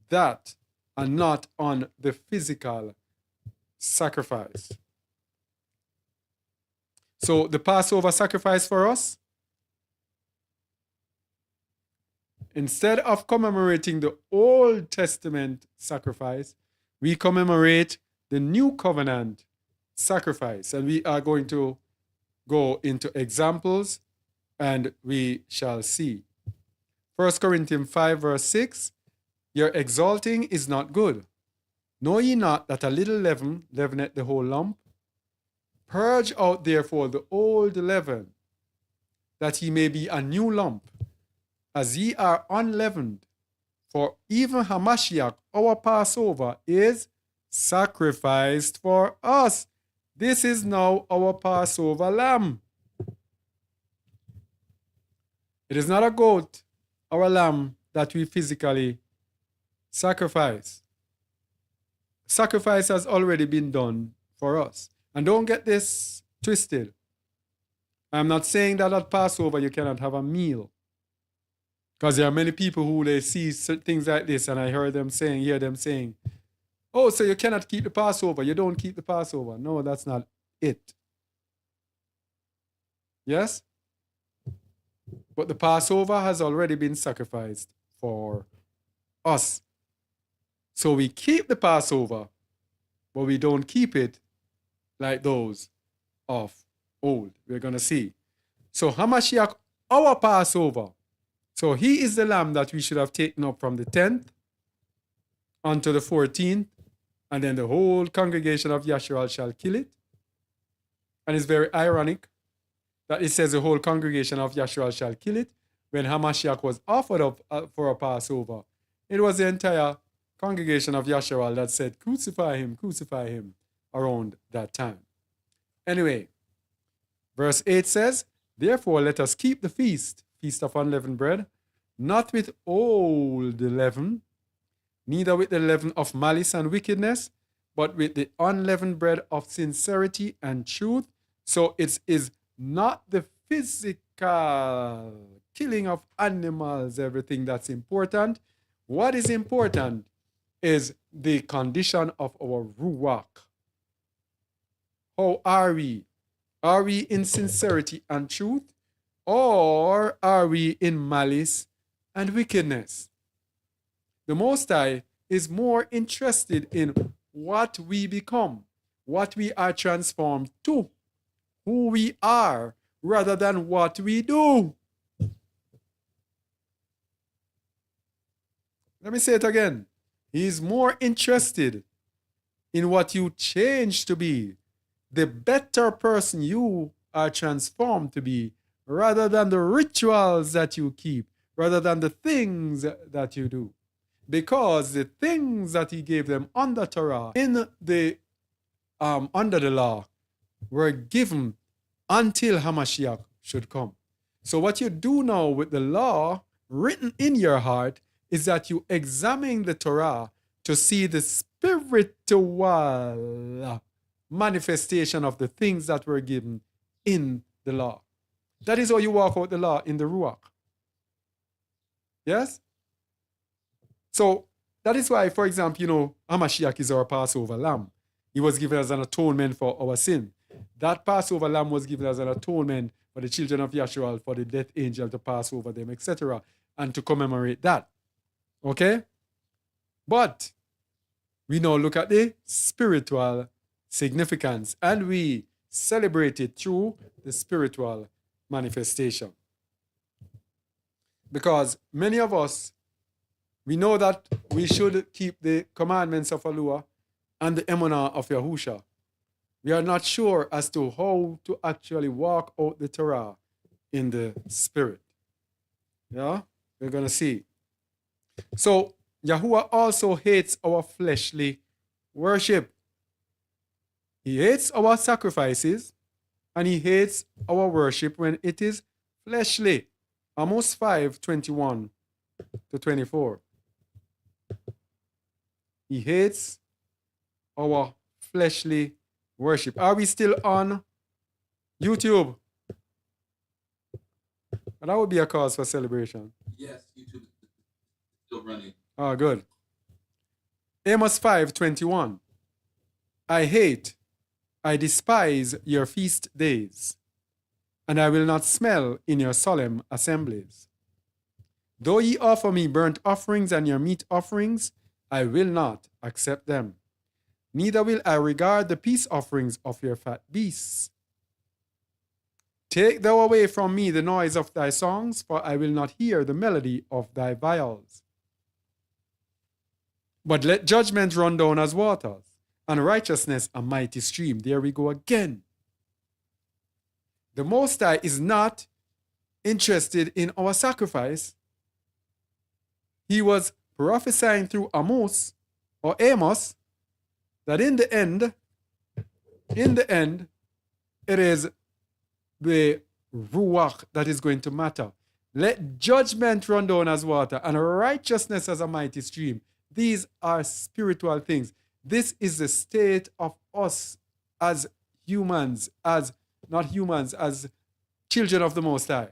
that and not on the physical sacrifice. So the Passover sacrifice for us, instead of commemorating the Old Testament sacrifice, we commemorate the New Covenant sacrifice. And we are going to go into examples and we shall see. 1 Corinthians 5 verse 6, your exalting is not good. Know ye not that a little leaven leaveneth the whole lump? Purge out therefore the old leaven, that ye may be a new lump, as ye are unleavened. For even Hamashiach, our Passover, is sacrificed for us. This is now our Passover lamb. It is not a goat or a lamb that we physically sacrifice. Sacrifice has already been done for us. And don't get this twisted. I'm not saying that at Passover you cannot have a meal. Because there are many people who they see things like this, and I hear them saying, oh, so you cannot keep the Passover. You don't keep the Passover. No, that's not it. Yes? But the Passover has already been sacrificed for us. So we keep the Passover, but we don't keep it like those of old. We're going to see. So Hamashiach, our Passover. So he is the lamb that we should have taken up from the 10th unto the 14th, and then the whole congregation of Yashua shall kill it. And it's very ironic that it says the whole congregation of Yashua shall kill it. When Hamashiach was offered up for a Passover, it was the entire congregation of Yashua that said, crucify him, around that time. Anyway, verse 8 says, therefore let us keep the feast of unleavened bread, not with old leaven, neither with the leaven of malice and wickedness, but with the unleavened bread of sincerity and truth. So it is not the physical killing of animals, everything that's important. What is important is the condition of our ruach. How are we? Are we in sincerity and truth? Or are we in malice and wickedness? The Most High is more interested in what we become, what we are transformed to, who we are, rather than what we do. Let me say it again. He is more interested in what you change to be, the better person you are transformed to be, rather than the rituals that you keep, rather than the things that you do. Because the things that he gave them under Torah, in the under the law, were given until Hamashiach should come. So what you do now with the law written in your heart is that you examine the Torah to see the spiritual manifestation of the things that were given in the law. That is how you walk out the law in the Ruach. Yes? So that is why, for example, Hamashiach is our Passover lamb. He was given as an atonement for our sin. That Passover lamb was given as an atonement for the children of Yashua, for the death angel to pass over them, etc., and to commemorate that. Okay? But we now look at the spiritual significance, and we celebrate it through the spiritual manifestation. Because many of us, we know that we should keep the commandments of Allah and the emunah of Yahusha. We are not sure as to how to actually walk out the Torah in the spirit. Yeah? We're going to see. So, Yahuwah also hates our fleshly worship. He hates our sacrifices, and he hates our worship when it is fleshly. Amos 5:21 to 24. He hates our fleshly worship. Are we still on YouTube? And that would be a cause for celebration. Yes, YouTube is still running. Oh, good. Amos 5:21. I despise your feast days, and I will not smell in your solemn assemblies. Though ye offer me burnt offerings and your meat offerings, I will not accept them. Neither will I regard the peace offerings of your fat beasts. Take thou away from me the noise of thy songs, for I will not hear the melody of thy viols. But let judgment run down as waters, and righteousness a mighty stream. There we go again. The Most High is not interested in our sacrifice. He was prophesying through Amos that in the end, it is the Ruach that is going to matter. Let judgment run down as water and righteousness as a mighty stream. These are spiritual things. This is the state of us as humans, as children of the Most High,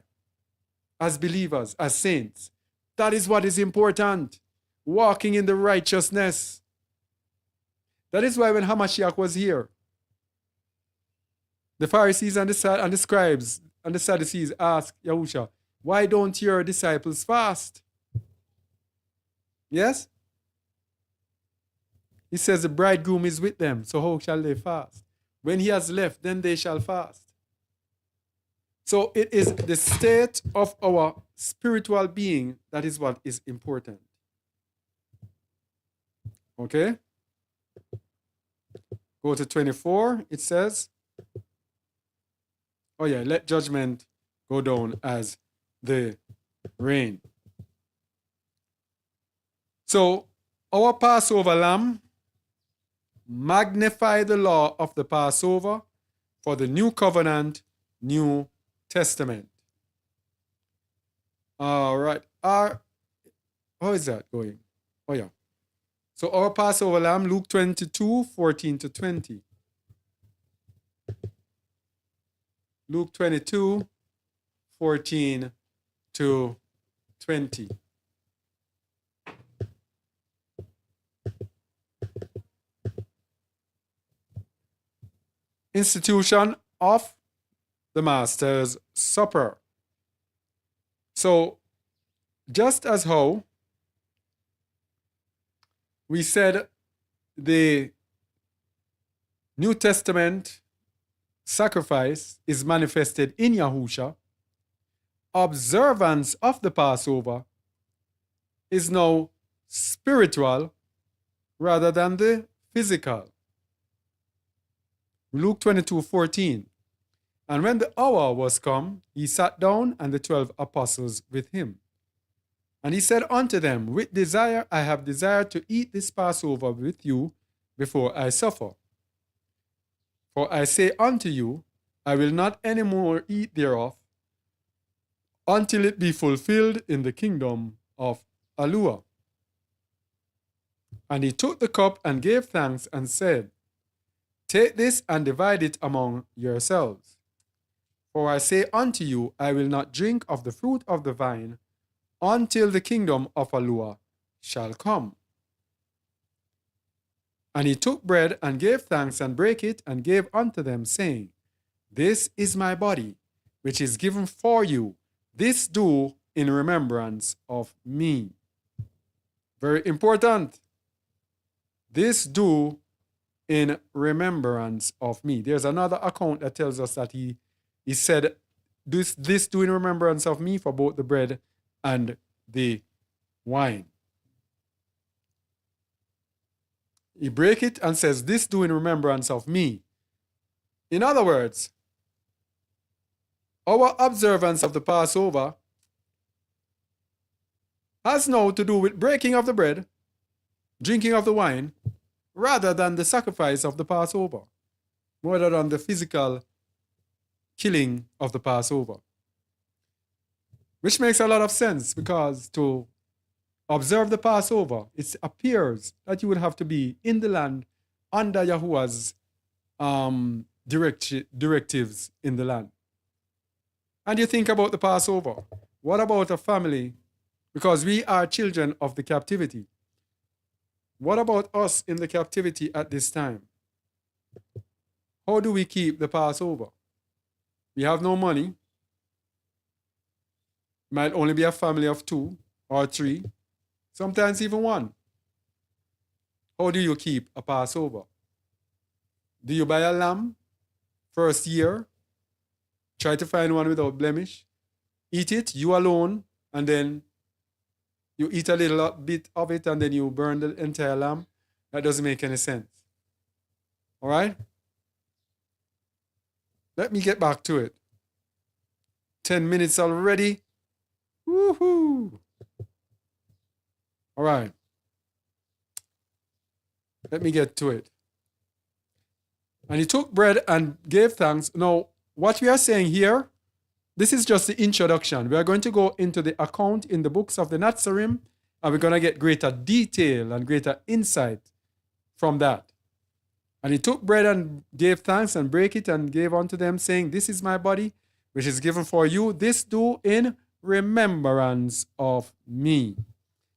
as believers, as saints. That is what is important. Walking in the righteousness. That is why when Hamashiach was here, the Pharisees and the scribes and the Sadducees asked Yahusha, why don't your disciples fast? Yes? He says the bridegroom is with them, so how shall they fast? When he has left, then they shall fast. So it is the state of our spiritual being that is what is important. Okay? Go to 24, it says, oh yeah, let judgment go down as the rain. So our Passover lamb magnify the law of the Passover for the new covenant, new testament. All right. How is that going? Oh yeah. So our Passover lamb, Luke 22:14-20. Luke 22:14-20. Institution of the Master's Supper. So, just as how we said the New Testament sacrifice is manifested in Yahusha, observance of the Passover is now spiritual rather than the physical. Luke 22:14. And when the hour was come, he sat down, and the 12 apostles with him. And he said unto them, with desire I have desired to eat this Passover with you before I suffer. For I say unto you, I will not any more eat thereof until it be fulfilled in the kingdom of Alua. And he took the cup and gave thanks and said, take this and divide it among yourselves. For I say unto you, I will not drink of the fruit of the vine until the kingdom of Alua shall come. And he took bread and gave thanks and brake it and gave unto them, saying, this is my body, which is given for you. This do in remembrance of me. Very important. This do in remembrance of me. There's another account that tells us that he said, this do in remembrance of me, for both the bread and the wine. He break it and says, this do in remembrance of me. In other words, our observance of the Passover has now to do with breaking of the bread, drinking of the wine, rather than the sacrifice of the Passover, rather than the physical killing of the Passover. Which makes a lot of sense, because to observe the Passover, it appears that you would have to be in the land under Yahuwah's directives in the land. And you think about the Passover. What about a family? Because we are children of the captivity. What about us in the captivity at this time? How do we keep the Passover? We have no money. Might only be a family of 2 or 3, sometimes even 1. How do you keep a Passover? Do you buy a lamb first year? Try to find one without blemish. Eat it, you alone, and then you eat a little bit of it and then you burn the entire lamb. That doesn't make any sense. All right? Let me get back to it. 10 minutes already. Woohoo! All right. Let me get to it. And he took bread and gave thanks. Now, what we are saying here, this is just the introduction. We are going to go into the account in the books of the Nazarene, and we're going to get greater detail and greater insight from that. And he took bread and gave thanks and brake it and gave unto them, saying, This is my body, which is given for you. This do in remembrance of me.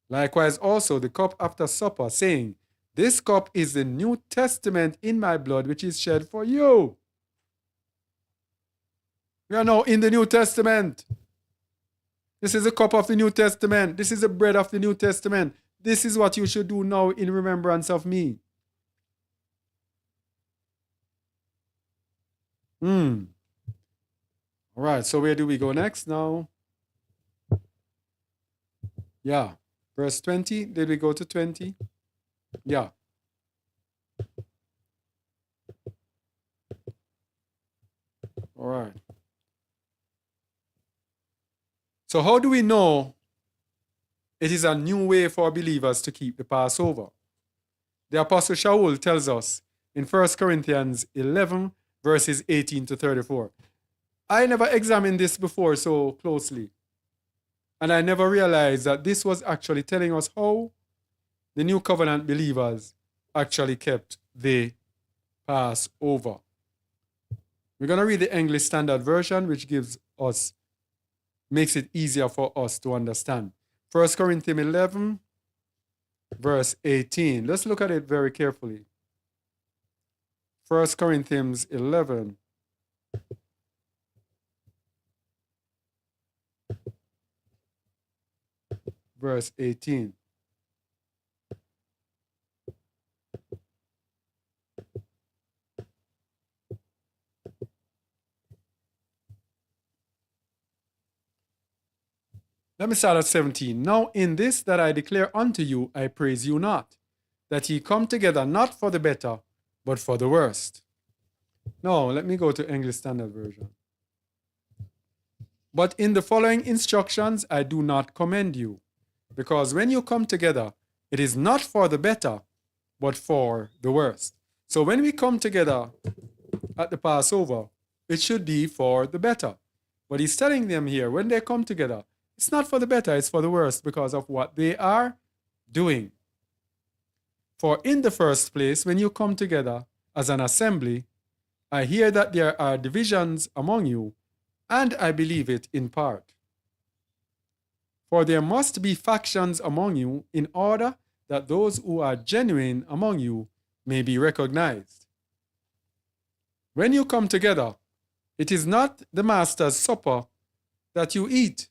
Likewise also the cup after supper, saying, This cup is the New Testament in my blood, which is shed for you. We are now in the New Testament. This is the cup of the New Testament. This is the bread of the New Testament. This is what you should do now in remembrance of me. All right, so where do we go next now? Yeah, verse 20. Did we go to 20? Yeah. All right. So how do we know it is a new way for believers to keep the Passover? The Apostle Shaul tells us in 1 Corinthians 11, verses 18 to 34. I never examined this before so closely. And I never realized that this was actually telling us how the New Covenant believers actually kept the Passover. We're going to read the English Standard Version, which makes it easier for us to understand. 1 Corinthians 11, verse 18. Let's look at it very carefully. 1 Corinthians 11, verse 18. Let me start at 17. Now in this that I declare unto you, I praise you not, that ye come together not for the better, but for the worst. Now let me go to English Standard Version. But in the following instructions I do not commend you, because when you come together, it is not for the better, but for the worst. So when we come together at the Passover, it should be for the better. But he's telling them here, when they come together, it's not for the better, it's for the worst because of what they are doing. For in the first place, when you come together as an assembly, I hear that there are divisions among you, and I believe it in part. For there must be factions among you in order that those who are genuine among you may be recognized. When you come together, it is not the Master's Supper that you eat.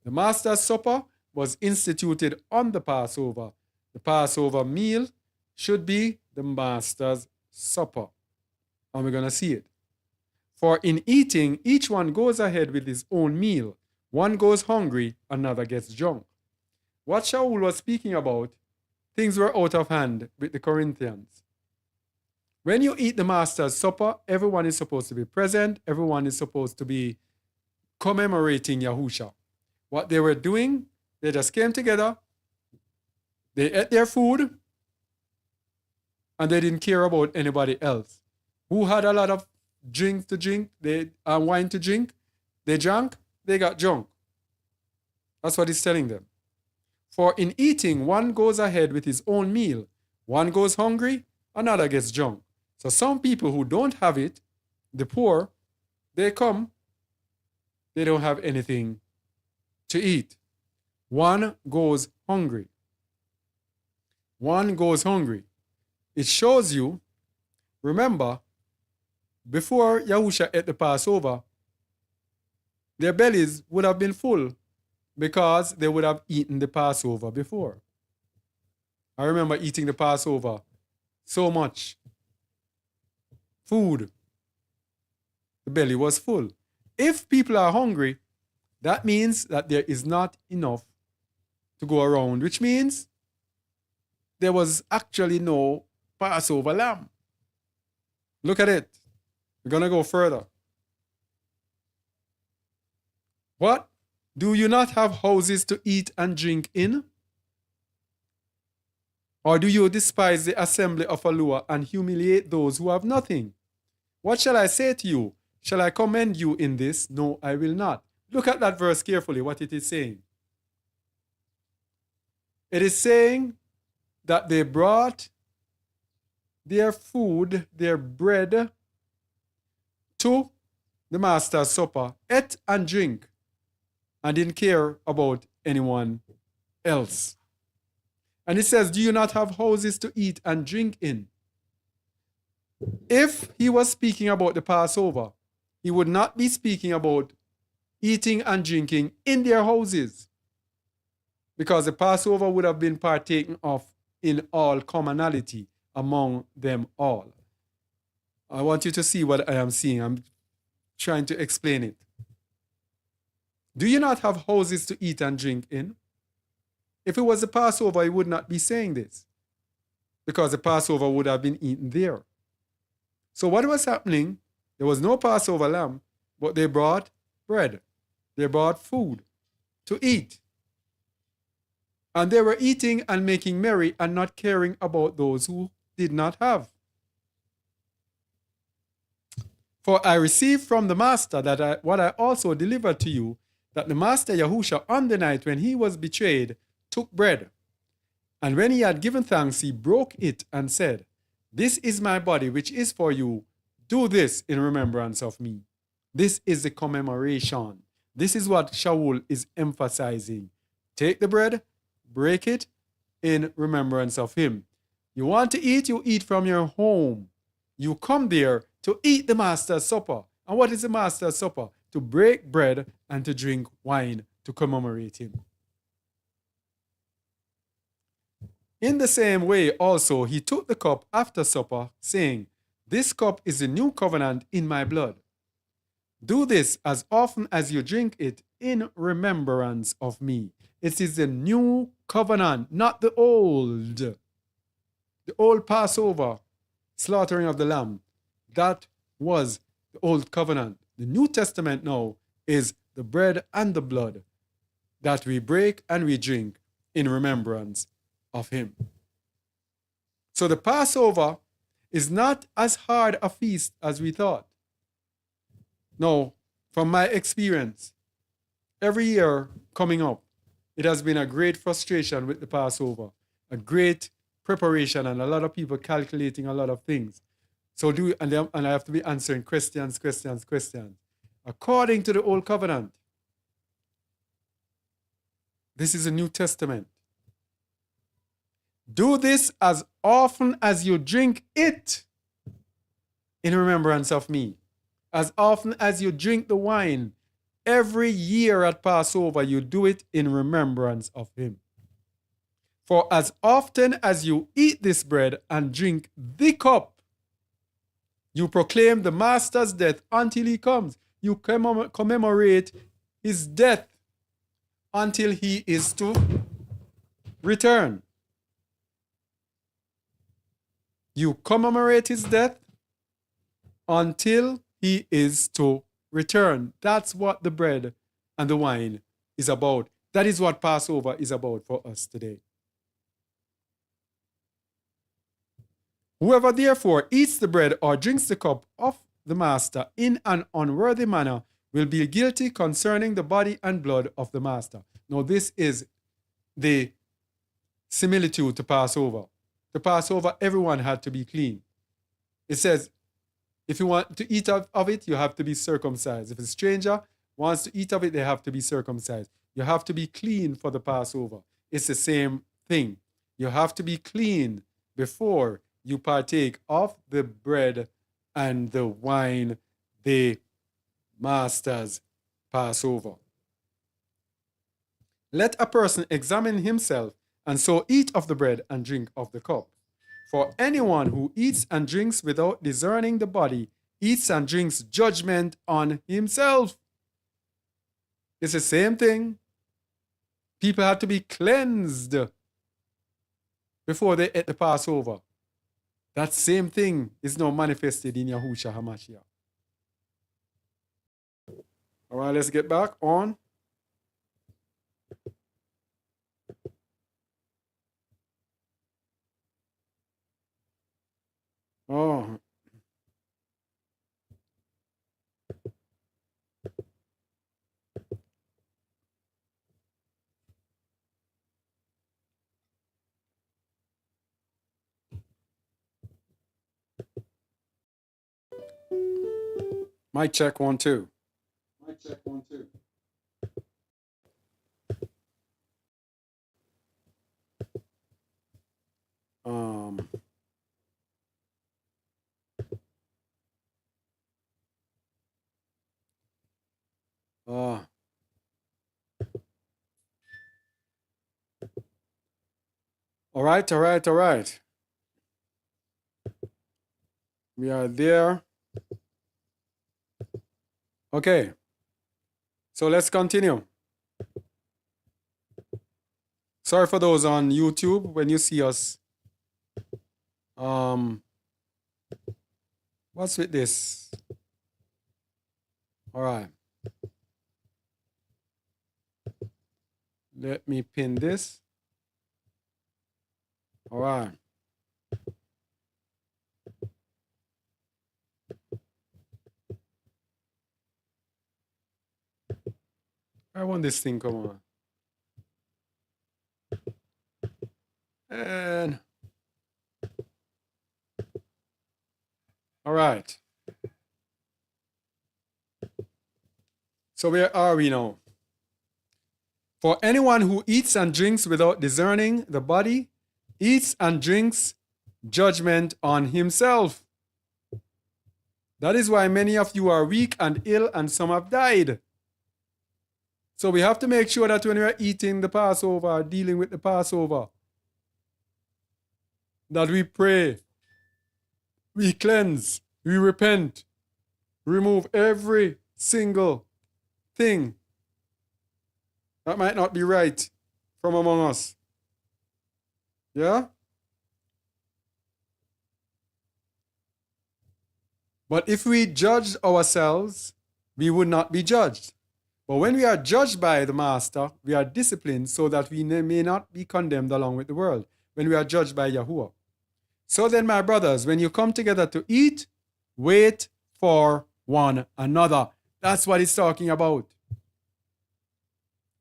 The Master's Supper was instituted on the Passover. The Passover meal should be the Master's Supper. And we're going to see it. For in eating, each one goes ahead with his own meal. One goes hungry, another gets drunk. What Shaul was speaking about, things were out of hand with the Corinthians. When you eat the Master's Supper, everyone is supposed to be present. Everyone is supposed to be commemorating Yahusha. What they were doing, they just came together, they ate their food, and they didn't care about anybody else. Who had a lot of drink to drink, wine to drink, they drank, they got drunk. That's what he's telling them. For in eating, one goes ahead with his own meal. One goes hungry, another gets drunk. So some people who don't have it, the poor, they come, they don't have anything to eat. One goes hungry. One goes hungry. It shows you, remember, before Yahusha ate the Passover, their bellies would have been full because they would have eaten the Passover before. I remember eating the Passover, so much food, the belly was full. If people are hungry, that means that there is not enough to go around, which means there was actually no Passover lamb. Look at it. We're going to go further. What? Do you not have houses to eat and drink in? Or do you despise the assembly of Alua and humiliate those who have nothing? What shall I say to you? Shall I commend you in this? No, I will not. Look at that verse carefully, what it is saying. It is saying that they brought their food, their bread, to the Master's Supper, ate and drink, and didn't care about anyone else. And it says, do you not have houses to eat and drink in? If he was speaking about the Passover, he would not be speaking about eating and drinking in their houses, because the Passover would have been partaken of in all commonality among them all. I want you to see what I am seeing. I'm trying to explain it. Do you not have houses to eat and drink in? If it was the Passover, he would not be saying this, because the Passover would have been eaten there. So what was happening? There was no Passover lamb, but they brought bread. They brought food to eat. And they were eating and making merry and not caring about those who did not have. For I received from the Master what I also delivered to you, that the Master Yahusha on the night when he was betrayed took bread. And when he had given thanks, he broke it and said, this is my body, which is for you. Do this in remembrance of me. This is the commemoration. This is what Shaul is emphasizing. Take the bread, break it in remembrance of him. You want to eat, you eat from your home. You come there to eat the Master's Supper. And what is the Master's Supper? To break bread and to drink wine to commemorate him. In the same way also, he took the cup after supper, saying, this cup is the new covenant in my blood. Do this as often as you drink it in remembrance of me. It is the new covenant, not the old. The old Passover, slaughtering of the lamb, that was the old covenant. The New Testament now is the bread and the blood that we break and we drink in remembrance of him. So the Passover is not as hard a feast as we thought. No, from my experience, every year coming up, it has been a great frustration with the Passover, a great preparation, and a lot of people calculating a lot of things. So and I have to be answering questions. According to the Old Covenant, this is a New Testament. Do this as often as you drink it in remembrance of me. As often as you drink the wine, every year at Passover, you do it in remembrance of him. For as often as you eat this bread and drink the cup, you proclaim the Master's death until he comes. You commemorate his death until he is to return. You commemorate his death until he is to return. That's what the bread and the wine is about. That is what Passover is about for us today. Whoever therefore eats the bread or drinks the cup of the Master in an unworthy manner will be guilty concerning the body and blood of the Master. Now this is the similitude to Passover. To Passover, everyone had to be clean. It says, if you want to eat of it, you have to be circumcised. If a stranger wants to eat of it, they have to be circumcised. You have to be clean for the Passover. It's the same thing. You have to be clean before you partake of the bread and the wine, the Master's Passover. Let a person examine himself, and so eat of the bread and drink of the cup. For anyone who eats and drinks without discerning the body eats and drinks judgment on himself. It's the same thing. People had to be cleansed before they ate the Passover. That same thing is now manifested in Yahushua HaMashiach. All right, let's get back on. Oh. Mic check 1 2. Mic check 1 2. All right. We are there. Okay. So let's continue. Sorry for those on YouTube when you see us. What's with this? All right. Let me pin this. All right. I want this thing, come on. And all right. So where are we now? For anyone who eats and drinks without discerning the body eats and drinks judgment on himself. That is why many of you are weak and ill, and some have died. So we have to make sure that when we are eating the Passover, dealing with the Passover, that we pray, we cleanse, we repent, remove every single thing that might not be right from among us. Yeah? But if we judged ourselves, we would not be judged. But when we are judged by the Master, we are disciplined so that we may not be condemned along with the world. When we are judged by Yahuwah. So then, my brothers, when you come together to eat, wait for one another. That's what it's talking about.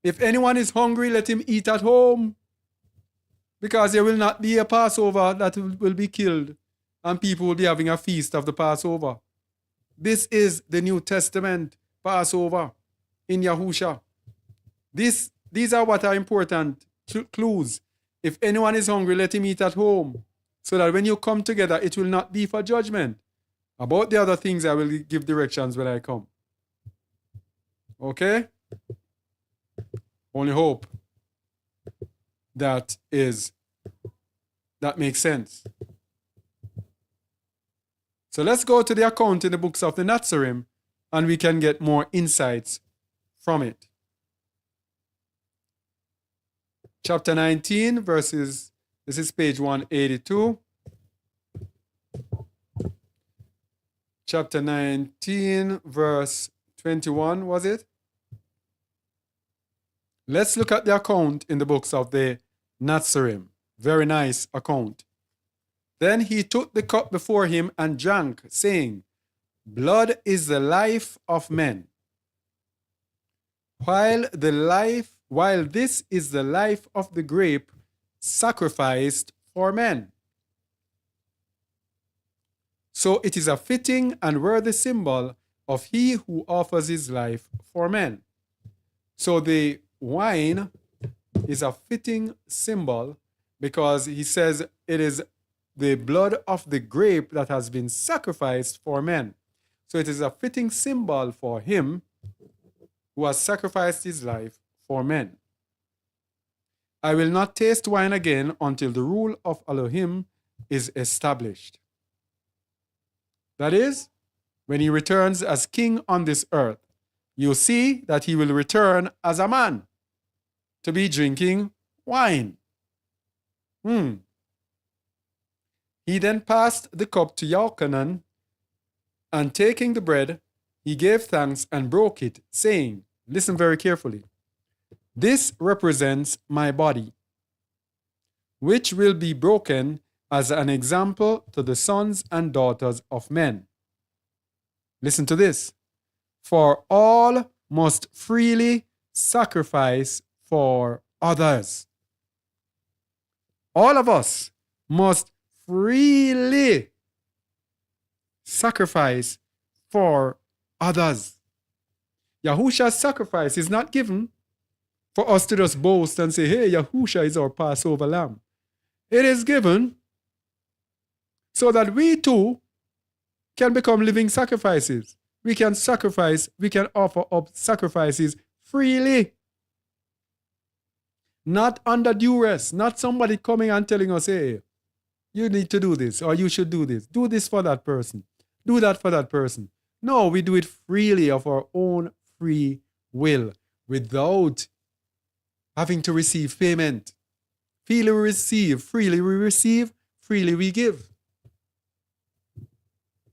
If anyone is hungry, let him eat at home. Because there will not be a Passover that will be killed, and people will be having a feast of the Passover. This is the New Testament Passover in Yahusha. These are what are important clues. If anyone is hungry, let him eat at home, so that when you come together, it will not be for judgment. About the other things, I will give directions when I come. Okay? Only hope that makes sense. So let's go to the account in the books of the Nazarene, and we can get more insights from it. Chapter 19, verses, this is page 182. Chapter 19, verse 21, was it? Let's look at the account in the books of the Nazarene. Very nice account. Then he took the cup before him and drank, saying, Blood is the life of men. While this is the life of the grape, sacrificed for men. So it is a fitting and worthy symbol of he who offers his life for men. So the wine is a fitting symbol because he says it is the blood of the grape that has been sacrificed for men. So it is a fitting symbol for him who has sacrificed his life for men. I will not taste wine again until the rule of Elohim is established. That is, when he returns as king on this earth, you see that he will return as a man to be drinking wine. He then passed the cup to Yochanan, and taking the bread, he gave thanks and broke it, saying, listen very carefully, this represents my body, which will be broken as an example to the sons and daughters of men. Listen to this. For all must freely sacrifice for others. All of us must freely sacrifice for others. Yahusha's sacrifice is not given for us to just boast and say, hey, Yahusha is our Passover lamb. It is given so that we too can become living sacrifices. We can sacrifice, we can offer up sacrifices freely. Not under duress, not somebody coming and telling us, hey, you need to do this or you should do this. Do this for that person. Do that for that person. No, we do it freely of our own free will without having to receive payment. Freely we receive, freely we give.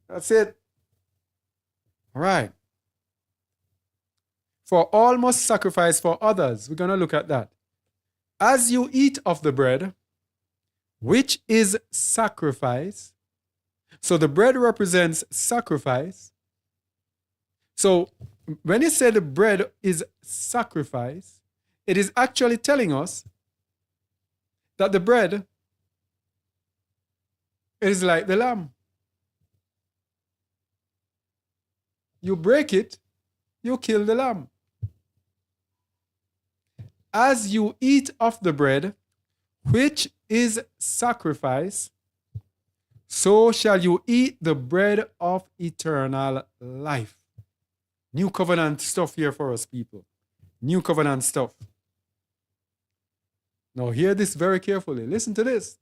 That's it. All right. For all must sacrifice for others. We're going to look at that. As you eat of the bread, which is sacrifice. So the bread represents sacrifice. So when you say the bread is sacrifice, it is actually telling us that the bread is like the lamb. You break it, you kill the lamb. As you eat of the bread, which is sacrifice, so shall you eat the bread of eternal life. New covenant stuff here for us, people. New covenant stuff. Now hear this very carefully. Listen to this.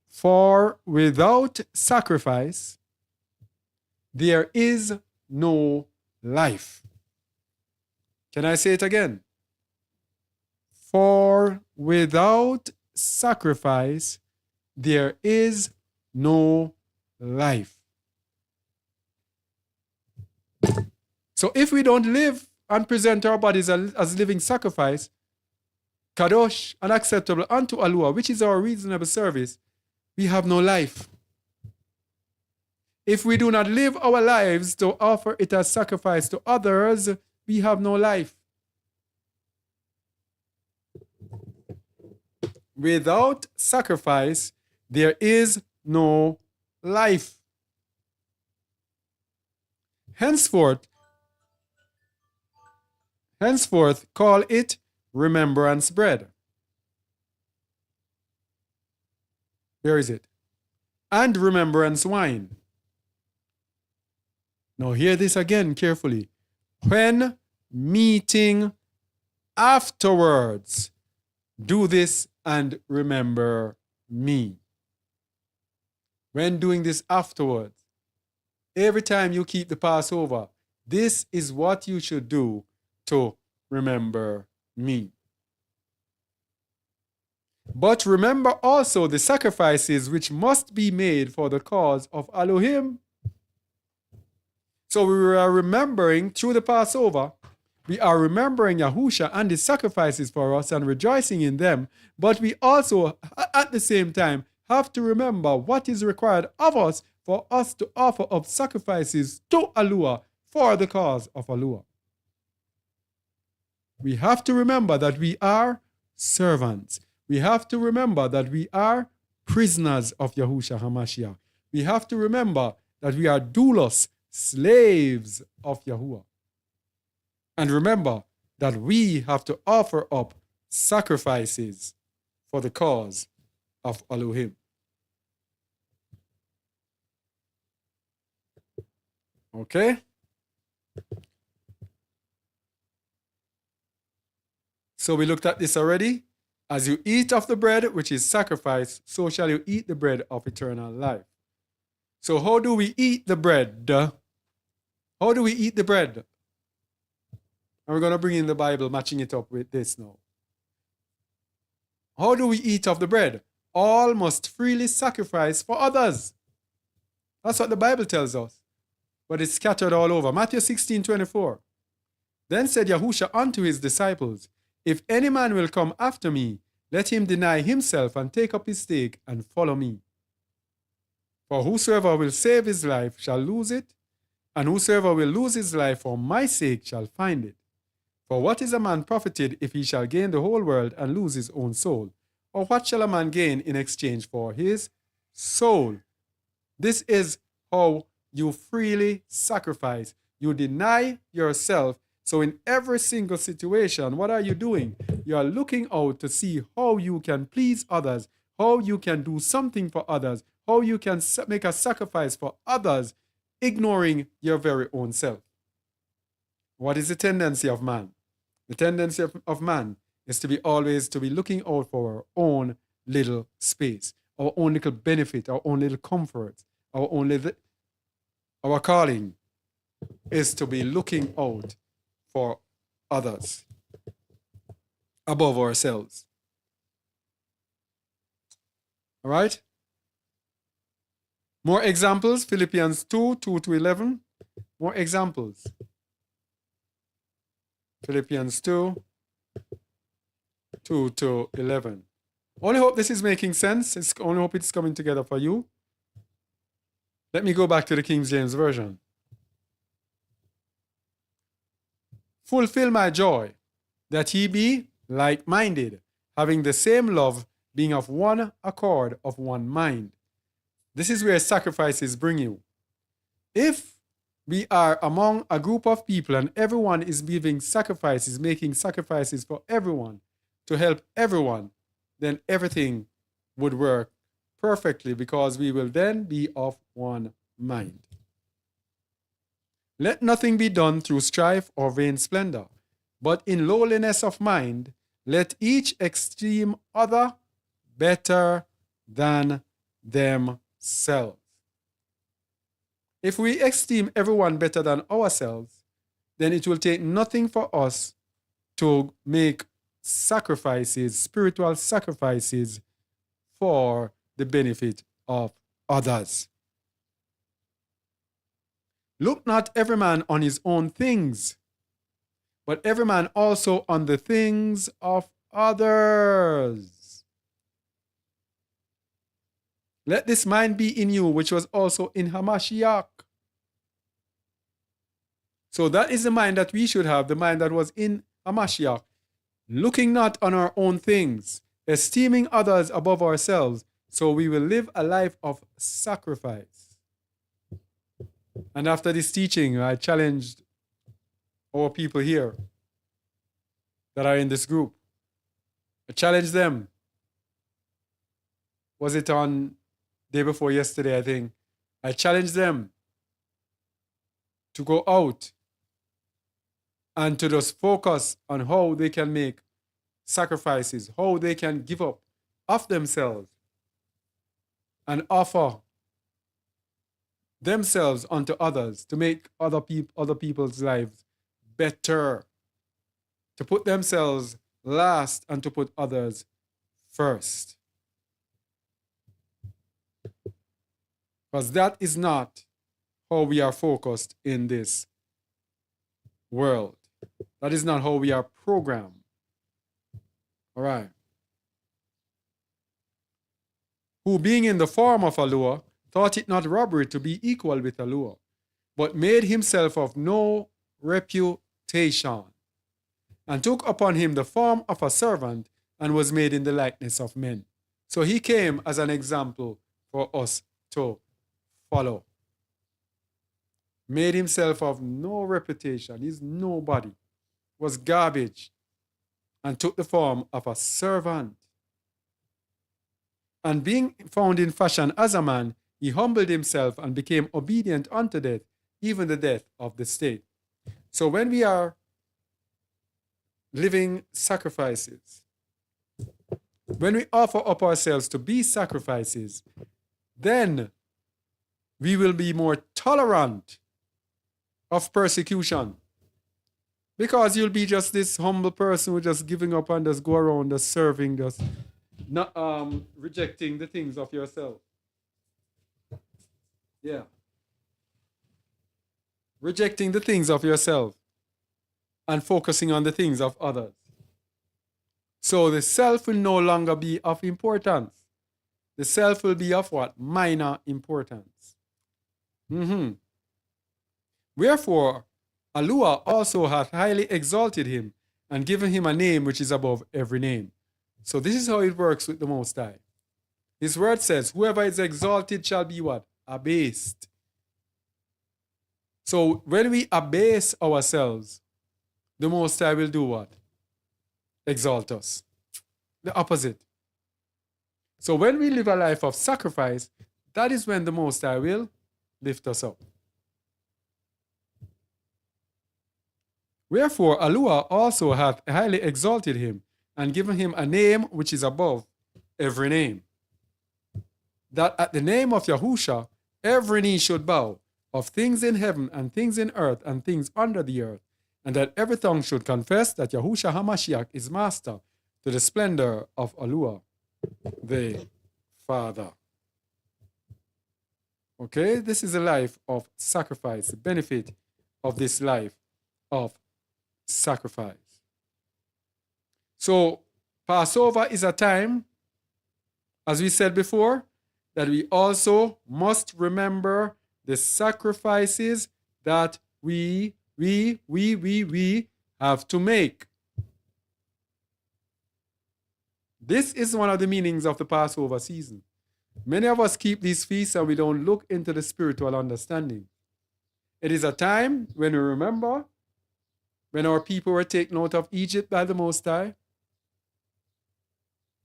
For without sacrifice, there is no life. Can I say it again? For without sacrifice, there is no life. So if we don't live and present our bodies as living sacrifice, kadosh and acceptable unto Alua, which is our reasonable service, we have no life. If we do not live our lives to offer it as sacrifice to others, we have no life. Without sacrifice, there is no life. Henceforth, call it remembrance bread. Where is it? And remembrance wine. Now hear this again carefully. When meeting afterwards, do this and remember me. When doing this afterwards, every time you keep the Passover, this is what you should do to remember me. But remember also the sacrifices which must be made for the cause of Elohim. So we are remembering through the Passover, we are remembering Yahusha and his sacrifices for us and rejoicing in them. But we also, at the same time, have to remember what is required of us for us to offer up sacrifices to Alua for the cause of Alua. We have to remember that we are servants. We have to remember that we are prisoners of Yahushua HaMashiach. We have to remember that we are doulos, slaves of Yahuwah. And remember that we have to offer up sacrifices for the cause of Elohim. Okay? So we looked at this already. As you eat of the bread, which is sacrifice, so shall you eat the bread of eternal life. So how do we eat the bread? How do we eat the bread? And we're going to bring in the Bible, matching it up with this now. How do we eat of the bread? All must freely sacrifice for others. That's what the Bible tells us. But it's scattered all over. Matthew 16:24. Then said Yahushua unto his disciples, if any man will come after me, let him deny himself and take up his stake and follow me. For whosoever will save his life shall lose it, and whosoever will lose his life for my sake shall find it. For what is a man profited if he shall gain the whole world and lose his own soul? Or what shall a man gain in exchange for his soul? This is how you freely sacrifice. You deny yourself. So in every single situation, what are you doing? You are looking out to see how you can please others, how you can do something for others, how you can make a sacrifice for others, ignoring your very own self. What is the tendency of man? The tendency of man is to be always to be looking out for our own little space, our own little benefit, our own little comfort, our calling is to be looking out for others above ourselves. All right? More examples, Philippians 2:2-11. More examples. Philippians 2:2-11. Only hope this is making sense. Only hope it's coming together for you. Let me go back to the King James Version. Fulfill my joy, that ye be like-minded, having the same love, being of one accord, of one mind. This is where sacrifices bring you. If we are among a group of people and everyone is giving sacrifices, making sacrifices for everyone, to help everyone, then everything would work perfectly because we will then be of one mind. Let nothing be done through strife or vain splendor, but in lowliness of mind, let each esteem other better than themselves. If we esteem everyone better than ourselves, then it will take nothing for us to make sacrifices, spiritual sacrifices, for the benefit of others. Look not every man on his own things, but every man also on the things of others. Let this mind be in you, which was also in Hamashiach. So that is the mind that we should have, the mind that was in Hamashiach. Looking not on our own things, esteeming others above ourselves, so we will live a life of sacrifice. And after this teaching, I challenged our people here that are in this group. I challenged them. Was it on day before yesterday, I think? I challenged them to go out and to just focus on how they can make sacrifices, how they can give up of themselves and offer themselves unto others to make other people's lives better, to put themselves last and to put others first. Because that is not how we are focused in this world. That is not how we are programmed. All right. Who being in the form of Alua, thought it not robbery to be equal with Alua, but made himself of no reputation, and took upon him the form of a servant, and was made in the likeness of men. So he came as an example for us to follow. Made himself of no reputation. He's nobody. Was garbage. And took the form of a servant. And being found in fashion as a man, he humbled himself and became obedient unto death, even the death of the state. So when we are living sacrifices, when we offer up ourselves to be sacrifices, then we will be more tolerant of persecution. Because you'll be just this humble person who just giving up and just go around just serving, just not rejecting the things of yourself. Yeah. Rejecting the things of yourself and focusing on the things of others. So the self will no longer be of importance. The self will be of what? Minor importance. Wherefore, Alua also hath highly exalted him and given him a name which is above every name. So this is how it works with the Most High. His word says, whoever is exalted shall be what? Abased. So when we abase ourselves, the Most High will do what? Exalt us. The opposite. So when we live a life of sacrifice, that is when the Most High will lift us up. Wherefore Alua also hath highly exalted him, and given him a name which is above every name, that at the name of Yahusha every knee should bow, of things in heaven and things in earth and things under the earth, and that every tongue should confess that Yahusha HaMashiach is master, to the splendor of Alua, the Father. Okay, this is a life of sacrifice, the benefit of this life of sacrifice. So, Passover is a time, as we said before, that we also must remember the sacrifices that we have to make. This is one of the meanings of the Passover season. Many of us keep these feasts and we don't look into the spiritual understanding. It is a time when we remember when our people were taken out of Egypt by the Most High.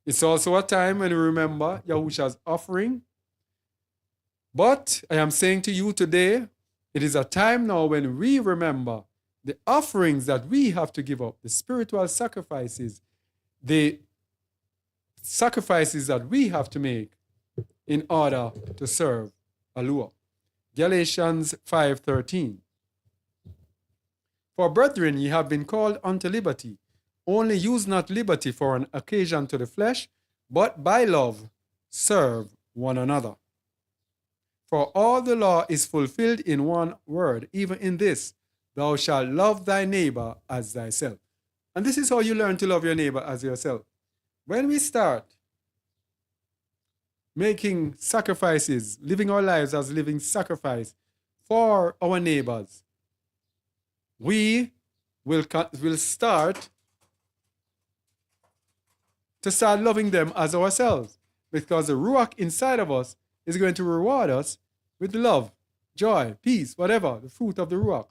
It's also a time when we remember Yahusha's offering. But I am saying to you today, it is a time now when we remember the offerings that we have to give up, the spiritual sacrifices, the sacrifices that we have to make in order to serve Alua. Galatians 5:13. For brethren, ye have been called unto liberty. Only use not liberty for an occasion to the flesh, but by love serve one another. For all the law is fulfilled in one word, even in this, thou shalt love thy neighbor as thyself. And this is how you learn to love your neighbor as yourself. When we start making sacrifices, living our lives as living sacrifice for our neighbors, we will start loving them as ourselves, because the Ruach inside of us is going to reward us with love, joy, peace, whatever, the fruit of the Ruach.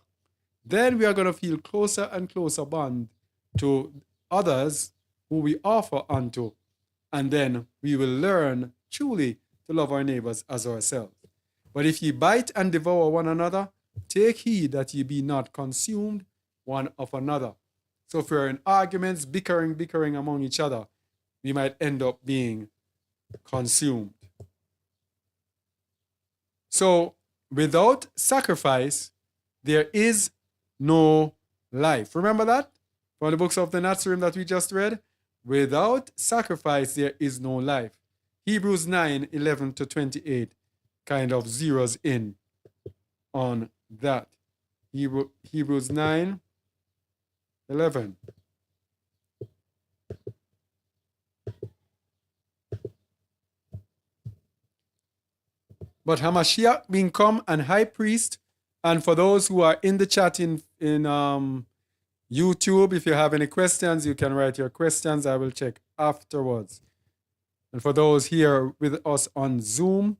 Then we are going to feel closer and closer bond to others who we offer unto, and then we will learn truly to love our neighbors as ourselves. But if ye bite and devour one another, take heed that ye be not consumed one of another. So if we're in arguments, bickering among each other, we might end up being consumed. So without sacrifice, there is no life. Remember that from the books of the Nazarene that we just read? Without sacrifice, there is no life. Hebrews 9:11-28 kind of zeroes in on that. Hebrews 9:11. But Hamashiach being come and high priest, and for those who are in the chat in YouTube, if you have any questions, you can write your questions. I will check afterwards. And for those here with us on Zoom,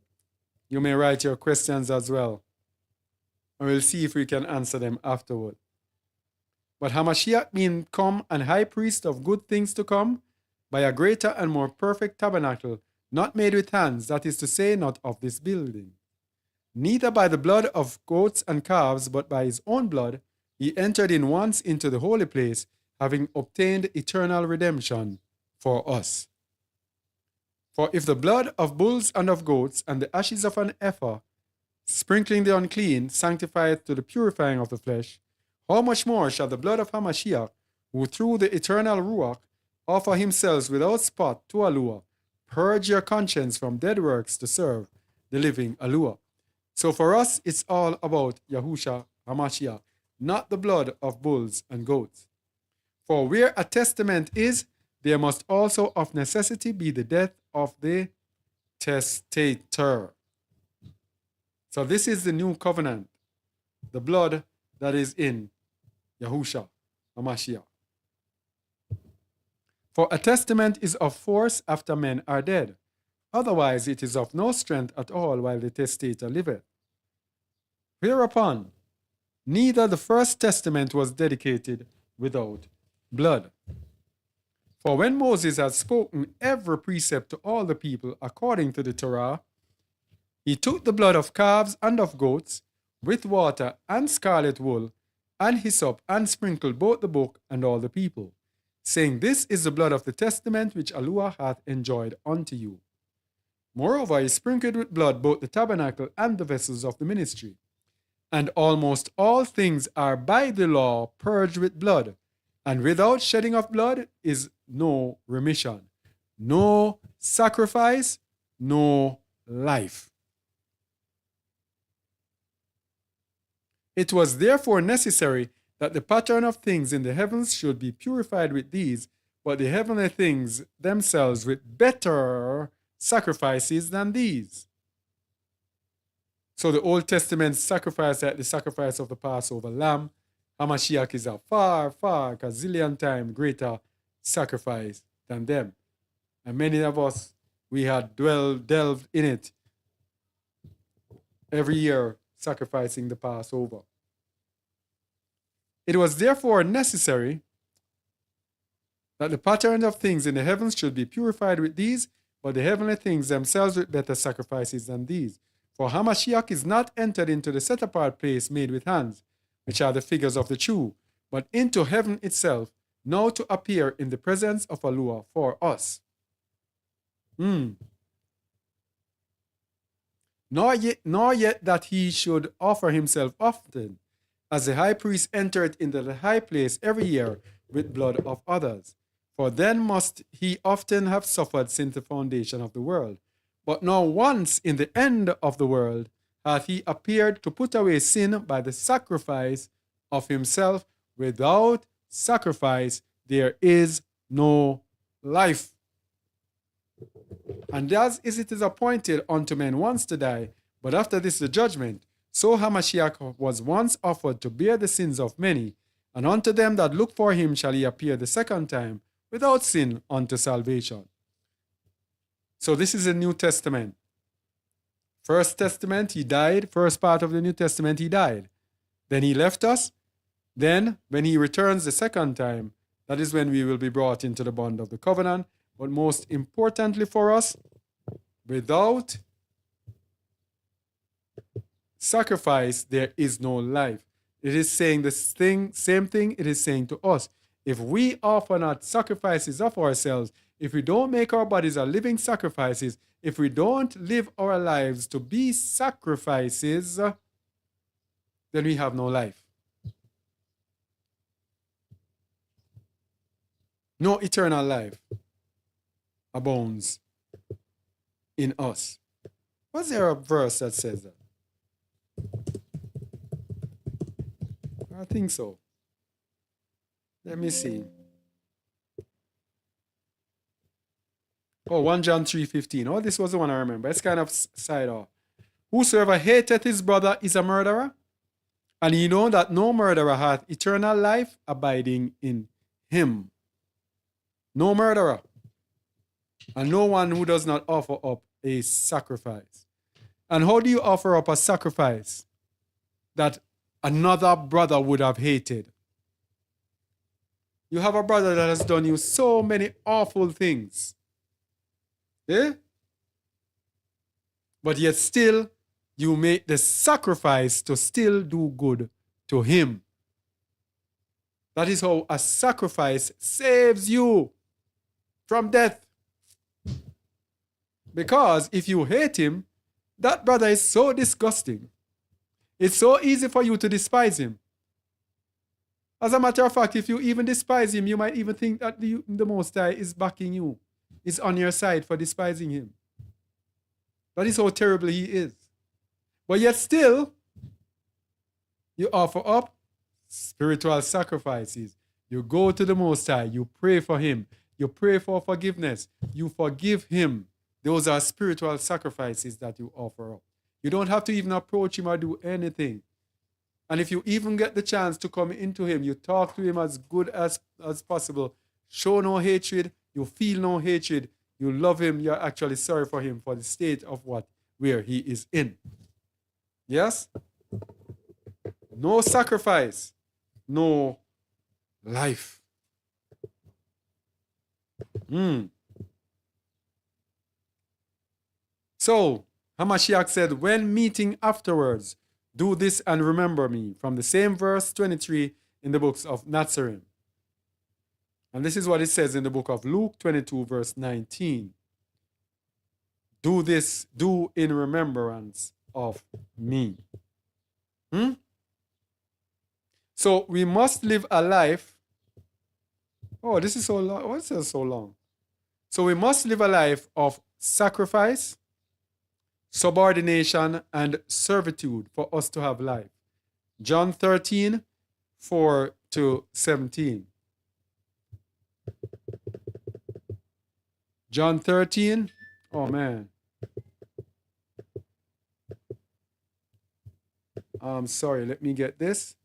you may write your questions as well. And we'll see if we can answer them afterward. But Hamashiach being come and high priest of good things to come, by a greater and more perfect tabernacle, not made with hands, that is to say, not of this building. Neither by the blood of goats and calves, but by his own blood, he entered in once into the holy place, having obtained eternal redemption for us. For if the blood of bulls and of goats and the ashes of an heifer, sprinkling the unclean, sanctifieth to the purifying of the flesh, how much more shall the blood of Hamashiach, who through the eternal Ruach offer himself without spot to Allure, purge your conscience from dead works to serve the living Allure. So for us, it's all about Yahusha Hamashiach, not the blood of bulls and goats. For where a testament is, there must also of necessity be the death of the testator. So this is the new covenant, the blood that is in Yahusha Hamashiach. For a testament is of force after men are dead. Otherwise it is of no strength at all while the testator liveth. Whereupon, neither the first testament was dedicated without blood. For when Moses had spoken every precept to all the people according to the Torah, he took the blood of calves and of goats, with water and scarlet wool, and hyssop, and sprinkled both the book and all the people, saying, This is the blood of the testament which Allure hath enjoined unto you. Moreover, he sprinkled with blood both the tabernacle and the vessels of the ministry. And almost all things are by the law purged with blood, and without shedding of blood is no remission, no sacrifice, no life. It was therefore necessary that the pattern of things in the heavens should be purified with these, but the heavenly things themselves with better sacrifices than these. So the Old Testament sacrifice, like the sacrifice of the Passover lamb, Hamashiach is a far, far, gazillion times greater sacrifice than them. And many of us, we had delved in it every year, sacrificing the Passover. It was therefore necessary that the pattern of things in the heavens should be purified with these, but the heavenly things themselves with better sacrifices than these. For Hamashiach is not entered into the set-apart place made with hands, which are the figures of the true, but into heaven itself, now to appear in the presence of Allure for us. Nor yet that he should offer himself often, as the high priest entered into the high place every year with blood of others. For then must he often have suffered since the foundation of the world. But now once in the end of the world hath he appeared to put away sin by the sacrifice of himself. Without sacrifice there is no life. And as it is appointed unto men once to die, but after this the judgment, so Hamashiach was once offered to bear the sins of many, and unto them that look for him shall he appear the second time, without sin unto salvation. So this is a New Testament. First Testament, he died. First part of the New Testament, he died. Then he left us. Then, when he returns the second time, that is when we will be brought into the bond of the covenant. But most importantly for us, without sacrifice, there is no life. It is saying the same thing it is saying to us. If we offer not sacrifices of ourselves, if we don't make our bodies a living sacrifices, if we don't live our lives to be sacrifices, then we have no life. No eternal life abounds in us. Was there a verse that says that? I think so. Let me see. Oh, 1 John 3:15. Oh, this was the one I remember. It's kind of side off. Whosoever hateth his brother is a murderer, And ye know that no murderer hath eternal life abiding in him. No murderer. And no one who does not offer up a sacrifice. And how do you offer up a sacrifice that another brother would have hated? You have a brother that has done you so many awful things. Eh? But yet still, you make the sacrifice to still do good to him. That is how a sacrifice saves you from death. Because if you hate him, that brother is so disgusting. It's so easy for you to despise him. As a matter of fact, if you even despise him, you might even think that the Most High is backing you, is on your side for despising him. That is how terrible he is. But yet still, you offer up spiritual sacrifices. You go to the Most High. You pray for him. You pray for forgiveness. You forgive him. Those are spiritual sacrifices that you offer up. You don't have to even approach him or do anything. And if you even get the chance to come into him, you talk to him as good as possible. Show no hatred. You feel no hatred. You love him. You're actually sorry for him for the state of where he is in. Yes? No sacrifice. No life. So, Hamashiach said, when meeting afterwards, do this and remember me, from the same verse 23 in the books of Nazarene. And this is what it says in the book of Luke 22, verse 19. Do this, do in remembrance of me. So we must live a life. Oh, this is so long. Why is this so long? So we must live a life of sacrifice, subordination, and servitude for us to have life. John 13, 4 to 17. John 13. Oh, man. I'm sorry. Let me get this.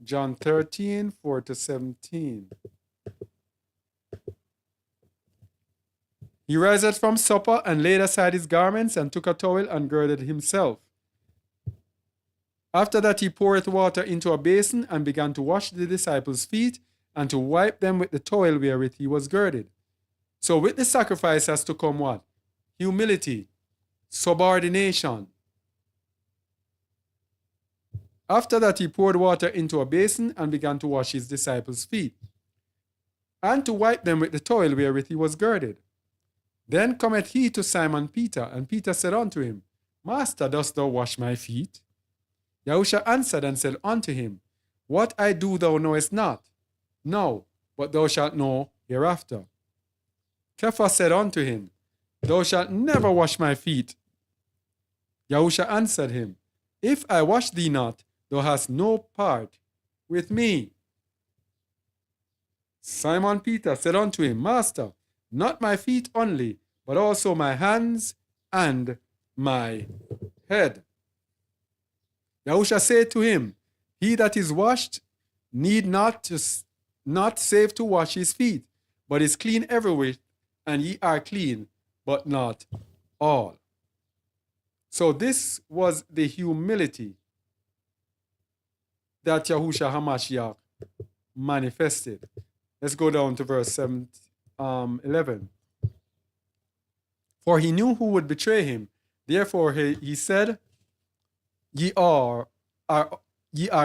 John 13, 4 to 17. He riseth from supper and laid aside his garments and took a towel and girded himself. After that he poureth water into a basin and began to wash the disciples' feet and to wipe them with the towel wherewith he was girded. So with the sacrifice has to come what? Humility, subordination. After that he poured water into a basin and began to wash his disciples' feet and to wipe them with the towel wherewith he was girded. Then cometh he to Simon Peter, and Peter said unto him, Master, dost thou wash my feet? Yahushua answered and said unto him, What I do thou knowest not. No, but thou shalt know hereafter. Cephas said unto him, Thou shalt never wash my feet. Yahushua answered him, If I wash thee not, thou hast no part with me. Simon Peter said unto him, Master, not my feet only, but also my hands and my head. Yahushua said to him, He that is washed need not save to wash his feet, but is clean everywhere, and ye are clean, but not all. So this was the humility that Yahushua HaMashiach manifested. Let's go down to verse 11. For he knew who would betray him. Therefore he said, Ye are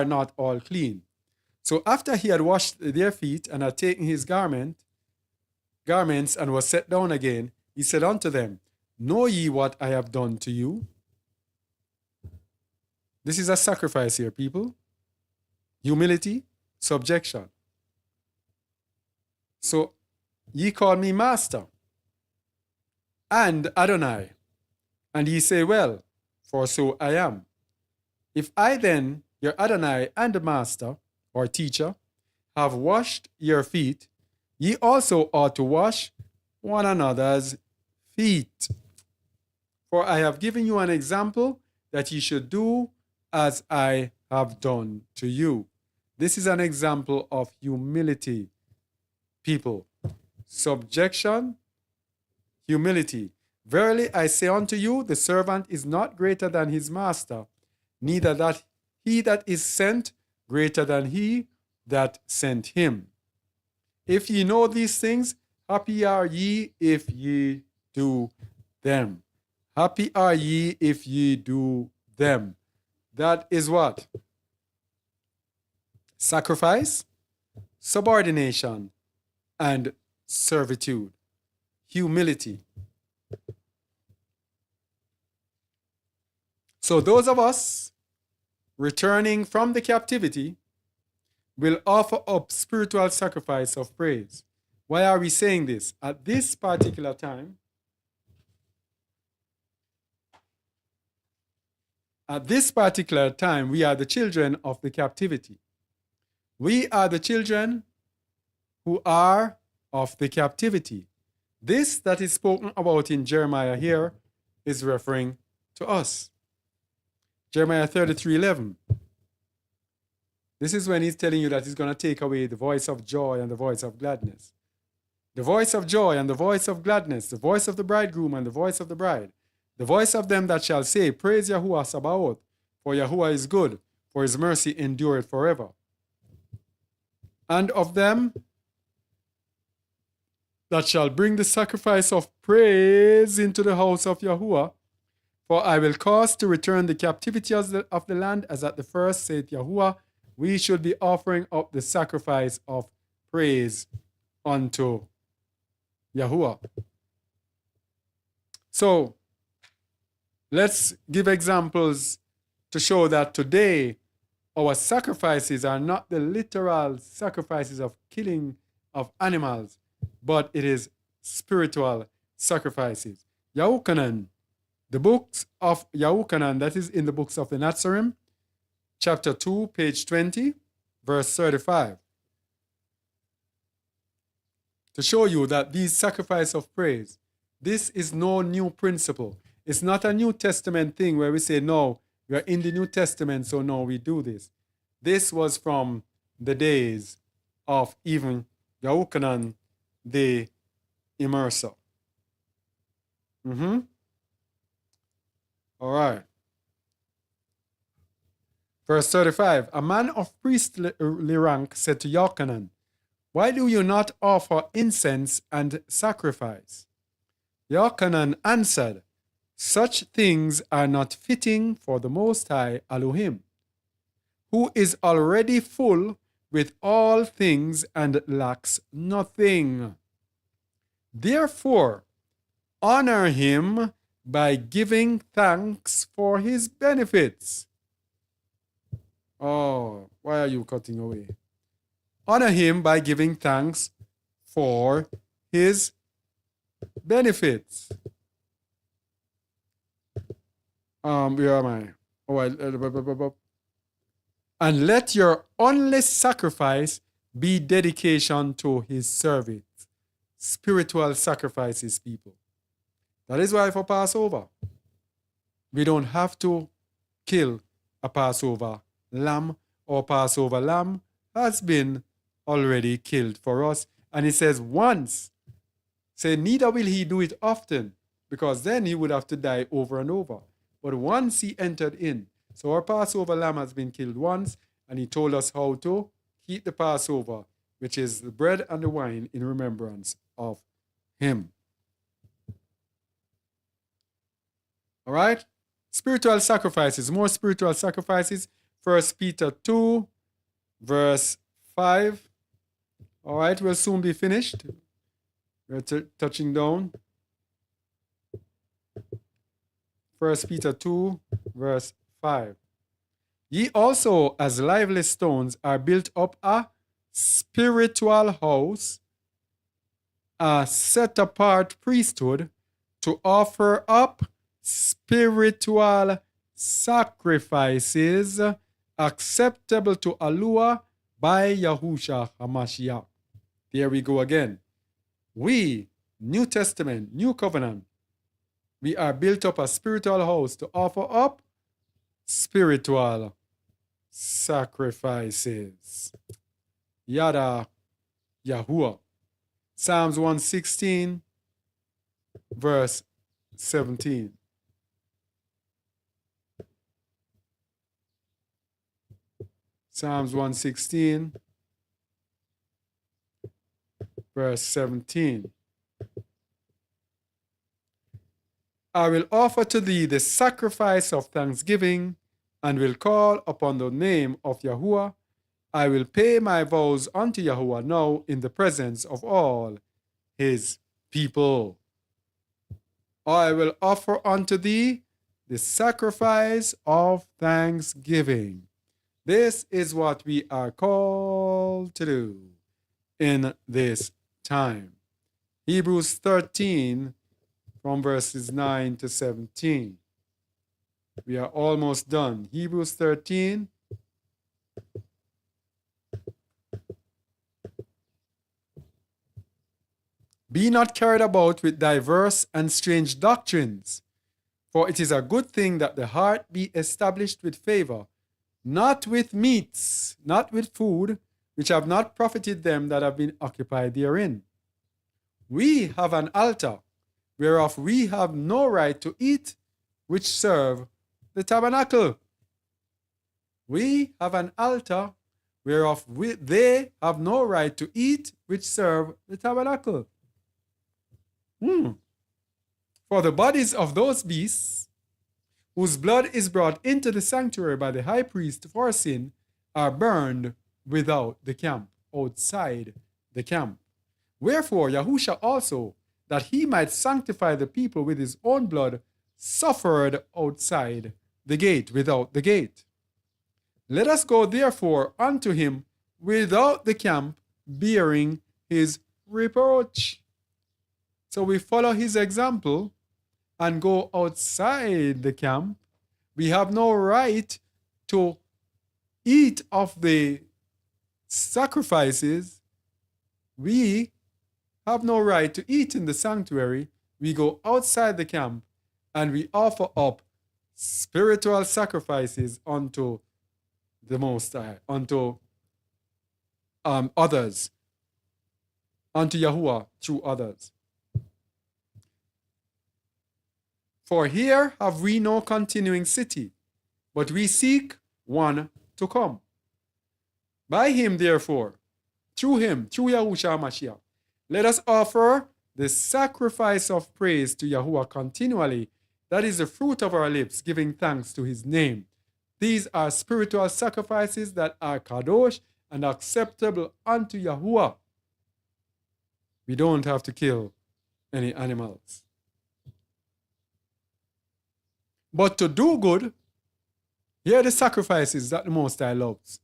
not all clean. So after he had washed their feet and had taken his garments and was set down again, he said unto them, Know ye what I have done to you? This is a sacrifice here, people. Humility, subjection. So ye call me master and Adonai, and ye say, Well, for so I am. If I then, your Adonai and master, or teacher, have washed your feet, ye also ought to wash one another's feet. For I have given you an example that ye should do as I have done to you. This is an example of humility, people. Subjection, humility. Verily I say unto you, the servant is not greater than his master, neither that he that is sent greater than he that sent him. If ye know these things, happy are ye if ye do them. Happy are ye if ye do them. That is what? Sacrifice, subordination, and servitude. Humility. So those of us returning from the captivity will offer up spiritual sacrifice of praise. Why are we saying this? At this particular time, we are the children of the captivity. We are the children who are of the captivity. This that is spoken about in Jeremiah here is referring to us. Jeremiah 33:11. This is when he's telling you that he's going to take away the voice of joy and the voice of gladness. The voice of joy and the voice of gladness, the voice of the bridegroom and the voice of the bride, the voice of them that shall say, Praise Yahuwah Sabaoth, for Yahuwah is good, for his mercy endureth forever. And of them that shall bring the sacrifice of praise into the house of Yahuwah, for I will cause to return the captivity of the land as at the first, saith Yahuwah. We should be offering up the sacrifice of praise unto Yahuwah. So, let's give examples to show that today our sacrifices are not the literal sacrifices of killing of animals, but it is spiritual sacrifices. Yahukanan, the books of Yahukanan, that is in the books of the Nazarene, chapter 2, page 20, verse 35. To show you that these sacrifice of praise, this is no new principle. It's not a New Testament thing where we say, no, we are in the New Testament, so no, we do this. This was from the days of even Yahukanan the Immerser. All right. Verse 35, a man of priestly rank said to Yochanan, why do you not offer incense and sacrifice? Yochanan answered, such things are not fitting for the Most High Elohim, who is already full with all things and lacks nothing. Therefore, honor him by giving thanks for his benefits. Oh, why are you cutting away? Honor him by giving thanks for his benefits. Where am I? And let your only sacrifice be dedication to his service. Spiritual sacrifices, people. That is why for Passover, we don't have to kill a Passover lamb, or Passover lamb has been already killed for us. And he says once, say neither will he do it often, because then he would have to die over and over. But once he entered in, so our Passover lamb has been killed once, and he told us how to keep the Passover, which is the bread and the wine in remembrance of him. All right? Spiritual sacrifices, more spiritual sacrifices. 1 Peter 2, verse 5. All right, we'll soon be finished. We're touching down. 1 Peter 2, verse 5. Ye also, as lively stones, are built up a spiritual house, a set-apart priesthood, to offer up spiritual sacrifices acceptable to Yahuwah by Yahusha HaMashiach. There we go again. We, New Testament, New Covenant, we are built up a spiritual house to offer up spiritual sacrifices. Yada Yahuwah. Psalms 116, verse 17. Psalms 116, verse 17. I will offer to thee the sacrifice of thanksgiving, and will call upon the name of Yahuwah. I will pay my vows unto Yahuwah now in the presence of all his people. I will offer unto thee the sacrifice of thanksgiving. This is what we are called to do in this time. Hebrews 13, from verses 9 to 17. We are almost done. Hebrews 13. Be not carried about with diverse and strange doctrines, for it is a good thing that the heart be established with favor, not with meats, not with food, which have not profited them that have been occupied therein. We have an altar, whereof we have no right to eat, which serve the tabernacle. We have an altar, whereof they have no right to eat, which serve the tabernacle. For the bodies of those beasts, whose blood is brought into the sanctuary by the high priest for sin, are burned without the camp, outside the camp. Wherefore Yahusha also, that he might sanctify the people with his own blood, suffered outside the gate, without the gate. Let us go therefore unto him without the camp, bearing his reproach. So we follow his example and go outside the camp. We have no right to eat of the sacrifices. We have no right to eat in the sanctuary. We go outside the camp and we offer up spiritual sacrifices unto the Most High, unto others, unto Yahuwah through others. For here have we no continuing city, but we seek one to come. By him, therefore, through Yahushua Mashiach, let us offer the sacrifice of praise to Yahuwah continually. That is the fruit of our lips, giving thanks to his name. These are spiritual sacrifices that are kadosh and acceptable unto Yahuwah. We don't have to kill any animals. But to do good, here are the sacrifices that the Most High loves.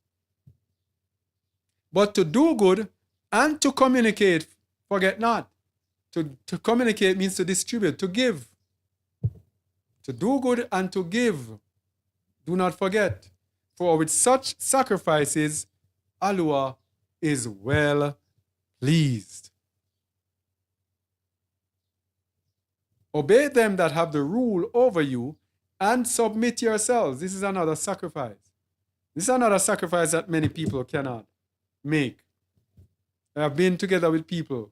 But to do good and to communicate, forget not. To communicate means to distribute, to give. To do good and to give. Do not forget. For with such sacrifices, Allah is well pleased. Obey them that have the rule over you, and submit yourselves. This is another sacrifice. This is another sacrifice that many people cannot make. I have been together with people,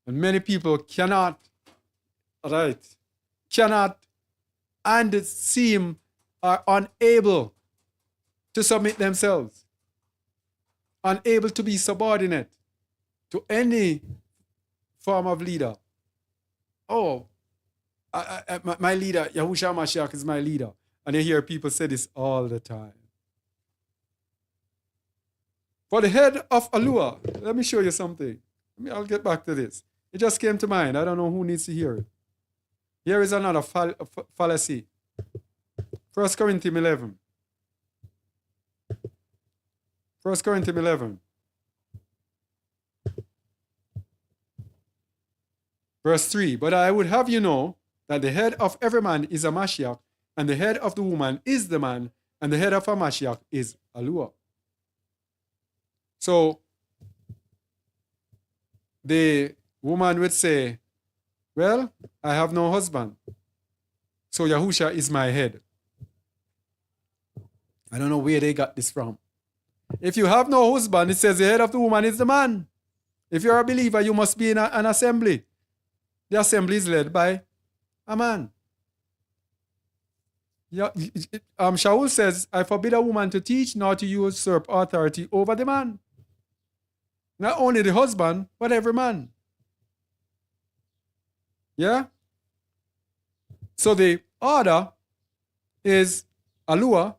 and many people cannot, and seem are unable to submit themselves, unable to be subordinate to any form of leader. Oh, my leader, Yahushua Mashiach, is my leader. And you hear people say this all the time. For the head of Alua, let me show you something. I'll get back to this. It just came to mind. I don't know who needs to hear it. Here is another fallacy. 1 Corinthians 11. 1 Corinthians 11. Verse 3. But I would have you know that the head of every man is a Mashiach, and the head of the woman is the man, and the head of a Mashiach is Alua. So the woman would say, well, I have no husband, so Yahusha is my head. I don't know where they got this from. If you have no husband, it says the head of the woman is the man. If you're a believer, you must be in an assembly. The assembly is led by a man. Yeah, Shaul says, I forbid a woman to teach nor to usurp authority over the man. Not only the husband, but every man. Yeah? So the order is Alua,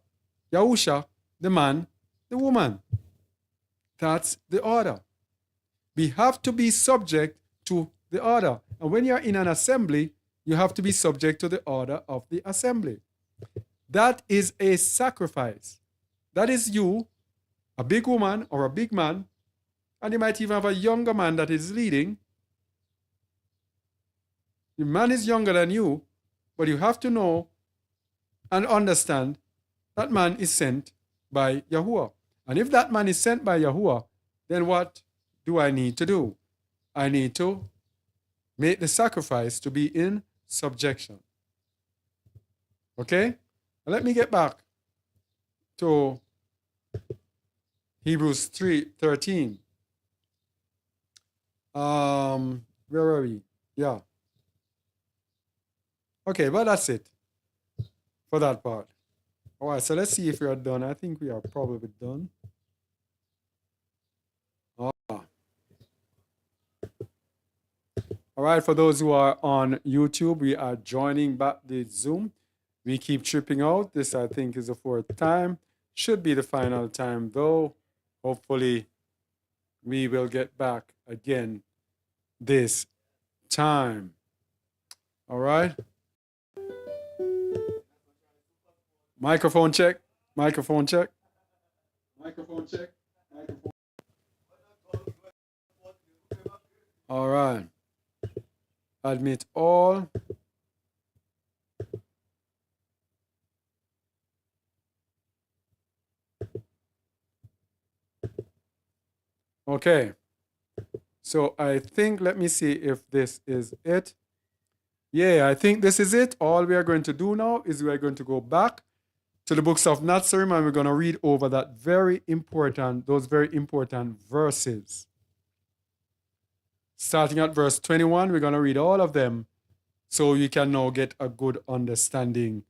Yahusha, the man, the woman. That's the order. We have to be subject to the order. And when you're in an assembly, you have to be subject to the order of the assembly. That is a sacrifice. That is you, a big woman or a big man, and you might even have a younger man that is leading. The man is younger than you, but you have to know and understand that man is sent by Yahuwah. And if that man is sent by Yahuwah, then what do I need to do? I need to make the sacrifice to be in subjection. Okay? Let me get back to Hebrews 3:13. Where are we? Yeah. Okay, but that's it for that part. All right, so let's see if we are done. I think we are probably done. All right, for those who are on YouTube, we are joining back the Zoom. We keep tripping out. This, I think, is the fourth time. Should be the final time, though. Hopefully, we will get back again this time. All right. Microphone check. Microphone check. Microphone check. Microphone. All right. Admit all. Okay. So I think, let me see if this is it. Yeah, I think this is it. All we are going to do now is we are going to go back to the books of Nazareth and we're going to read over those very important verses. Starting at verse 21, we're going to read all of them so you can now get a good understanding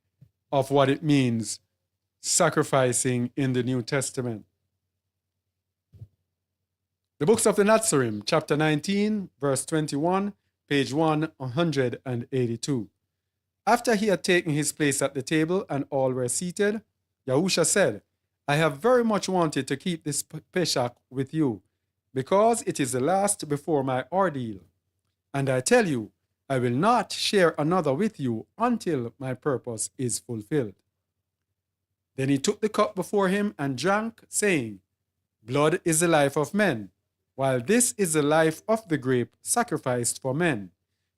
of what it means sacrificing in the New Testament. The books of the Nazarene, chapter 19, verse 21, page 182. After he had taken his place at the table and all were seated, Yahusha said, I have very much wanted to keep this Pesach with you, because it is the last before my ordeal. And I tell you, I will not share another with you until my purpose is fulfilled. Then he took the cup before him and drank, saying, Blood is the life of men, while this is the life of the grape sacrificed for men.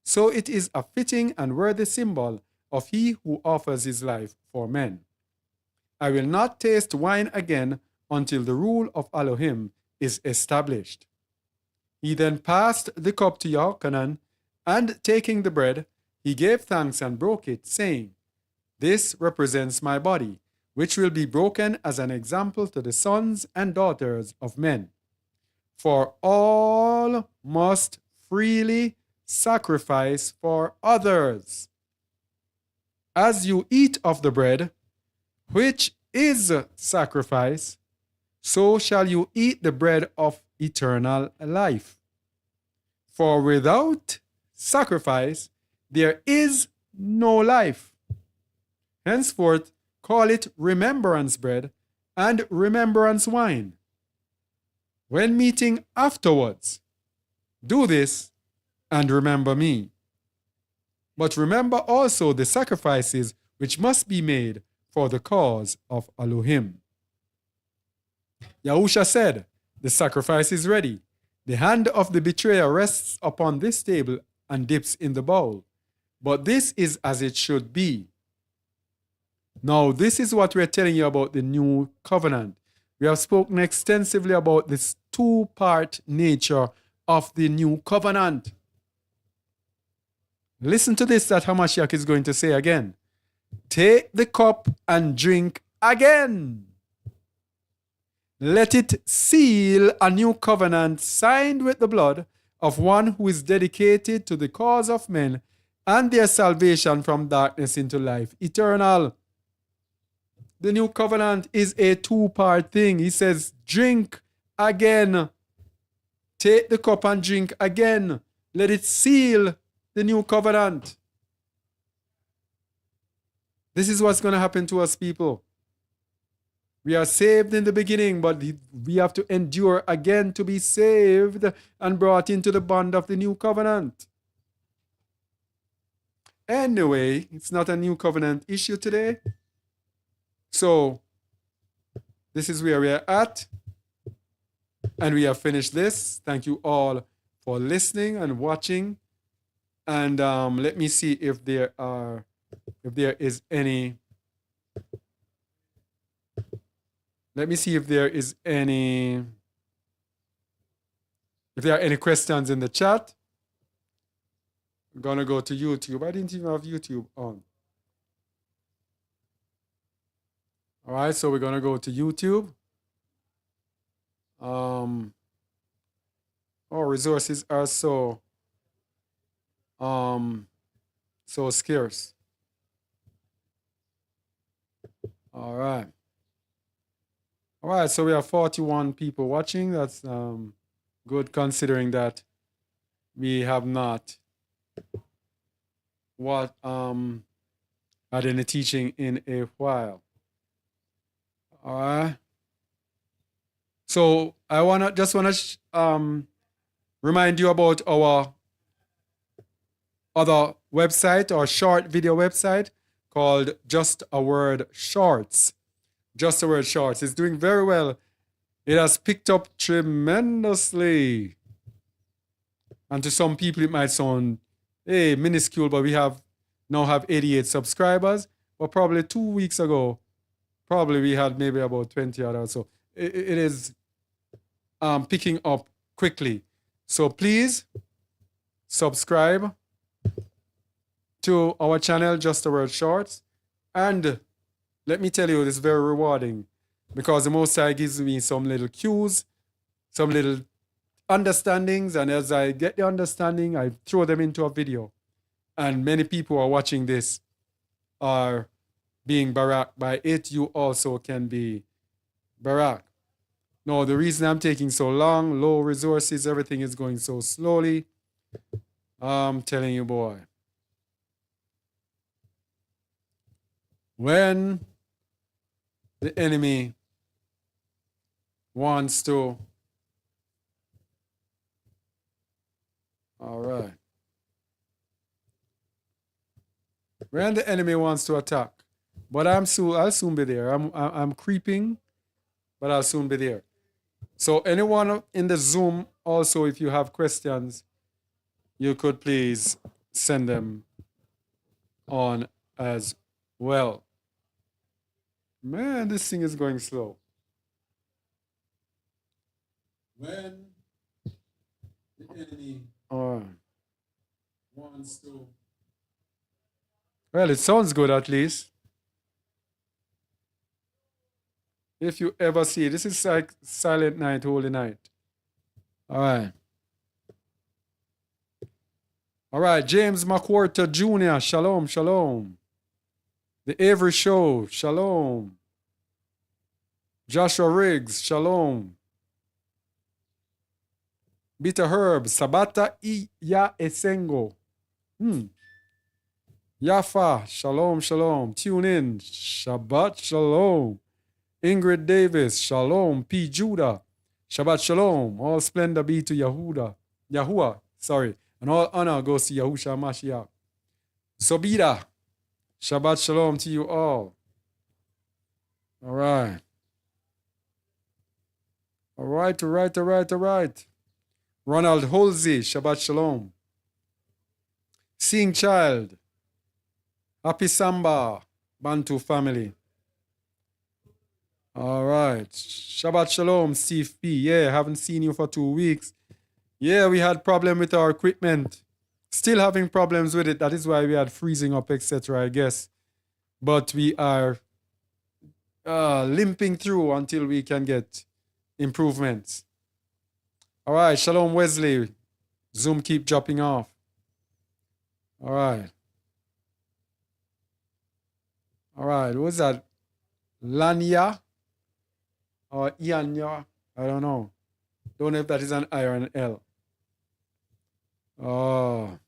So it is a fitting and worthy symbol of he who offers his life for men. I will not taste wine again until the rule of Elohim is established. He then passed the cup to Yochanan, and taking the bread, he gave thanks and broke it, saying, This represents my body, which will be broken as an example to the sons and daughters of men. For all must freely sacrifice for others. As you eat of the bread, which is sacrifice, so shall you eat the bread of eternal life. For without sacrifice, there is no life. Henceforth, call it remembrance bread and remembrance wine. When meeting afterwards, do this and remember me. But remember also the sacrifices which must be made for the cause of Elohim. Yahusha said, The sacrifice is ready. The hand of the betrayer rests upon this table and dips in the bowl. But this is as it should be. Now, this is what we're telling you about the new covenant. We have spoken extensively about this two-part nature of the new covenant. Listen to this that Hamashiach is going to say again. Take the cup and drink again. Let it seal a new covenant signed with the blood of one who is dedicated to the cause of men and their salvation from darkness into life eternal. The new covenant is a two-part thing. He says, drink again. Take the cup and drink again. Let it seal the new covenant. This is what's going to happen to us, people. We are saved in the beginning, but we have to endure again to be saved and brought into the bond of the new covenant. Anyway, it's not a new covenant issue today. So, this is where we are at. And we have finished this. Thank you all for listening and watching. And let me see if there is any. Let me see if there is any. If there are any questions in the chat. I'm gonna go to YouTube. I didn't even have YouTube on. All right, so we're gonna go to YouTube. Resources are so scarce. All right, so we have 41 people watching. That's good, considering that we have not had any teaching in a while. All right. So I just wanna remind you about our other website, or short video website called Just a Word Shorts. Just a Word Shorts. It's doing very well. It has picked up tremendously. And to some people it might sound minuscule, but we now have 88 subscribers. But probably 2 weeks ago, we had maybe about 20 others. So it is picking up quickly. So please subscribe to our channel, Just a Word Shorts. And let me tell you, it's very rewarding, because the Most High gives me some little cues, some little understandings, and as I get the understanding, I throw them into a video. And many people who are watching this are being barak by it. You also can be barak. No, the reason I'm taking so long, low resources, everything is going so slowly. I'm telling you, boy. When the enemy wants to, all right. When the enemy wants to attack, but I'll soon be there. I'm creeping, but I'll soon be there. So anyone in the Zoom, also, if you have questions, you could please send them on as well. Man, this thing is going slow. When the enemy wants to... Well, it sounds good at least. If you ever see, this is like Silent Night, Holy Night. All right. All right, James McWhorter Jr., shalom, shalom. The Avery Show, shalom. Joshua Riggs, shalom. Bitter Herb, Sabata Iya Esengo. Yafa, shalom, shalom. Tune in, Shabbat shalom. Ingrid Davis, shalom. P. Judah, Shabbat shalom. All splendor be to Yahuwah, and all honor goes to Yahusha Mashiach. Sobida, Shabbat shalom to you all. All right. All right. Ronald Holsey, Shabbat shalom. Seeing Child, Happy Samba, Bantu family. All right. Shabbat shalom, Steve P. Yeah, haven't seen you for 2 weeks. Yeah, we had problem with our equipment. Still having problems with it. That is why we had freezing up, etc., I guess. But we are limping through until we can get improvements. All right, Shalom Wesley. Zoom keep dropping off. All right. All right, what's that? Lanya or Ianya? I don't know. Don't know if that is an I or an L. Oh.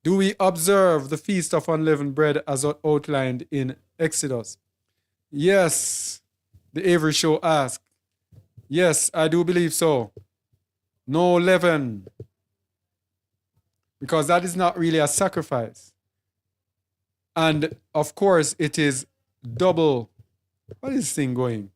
Do we observe the Feast of Unleavened Bread as outlined in Exodus? Yes, the Avery Show asked. Yes, I do believe so. No leaven. Because that is not really a sacrifice. And of course, it is double. What is this thing going?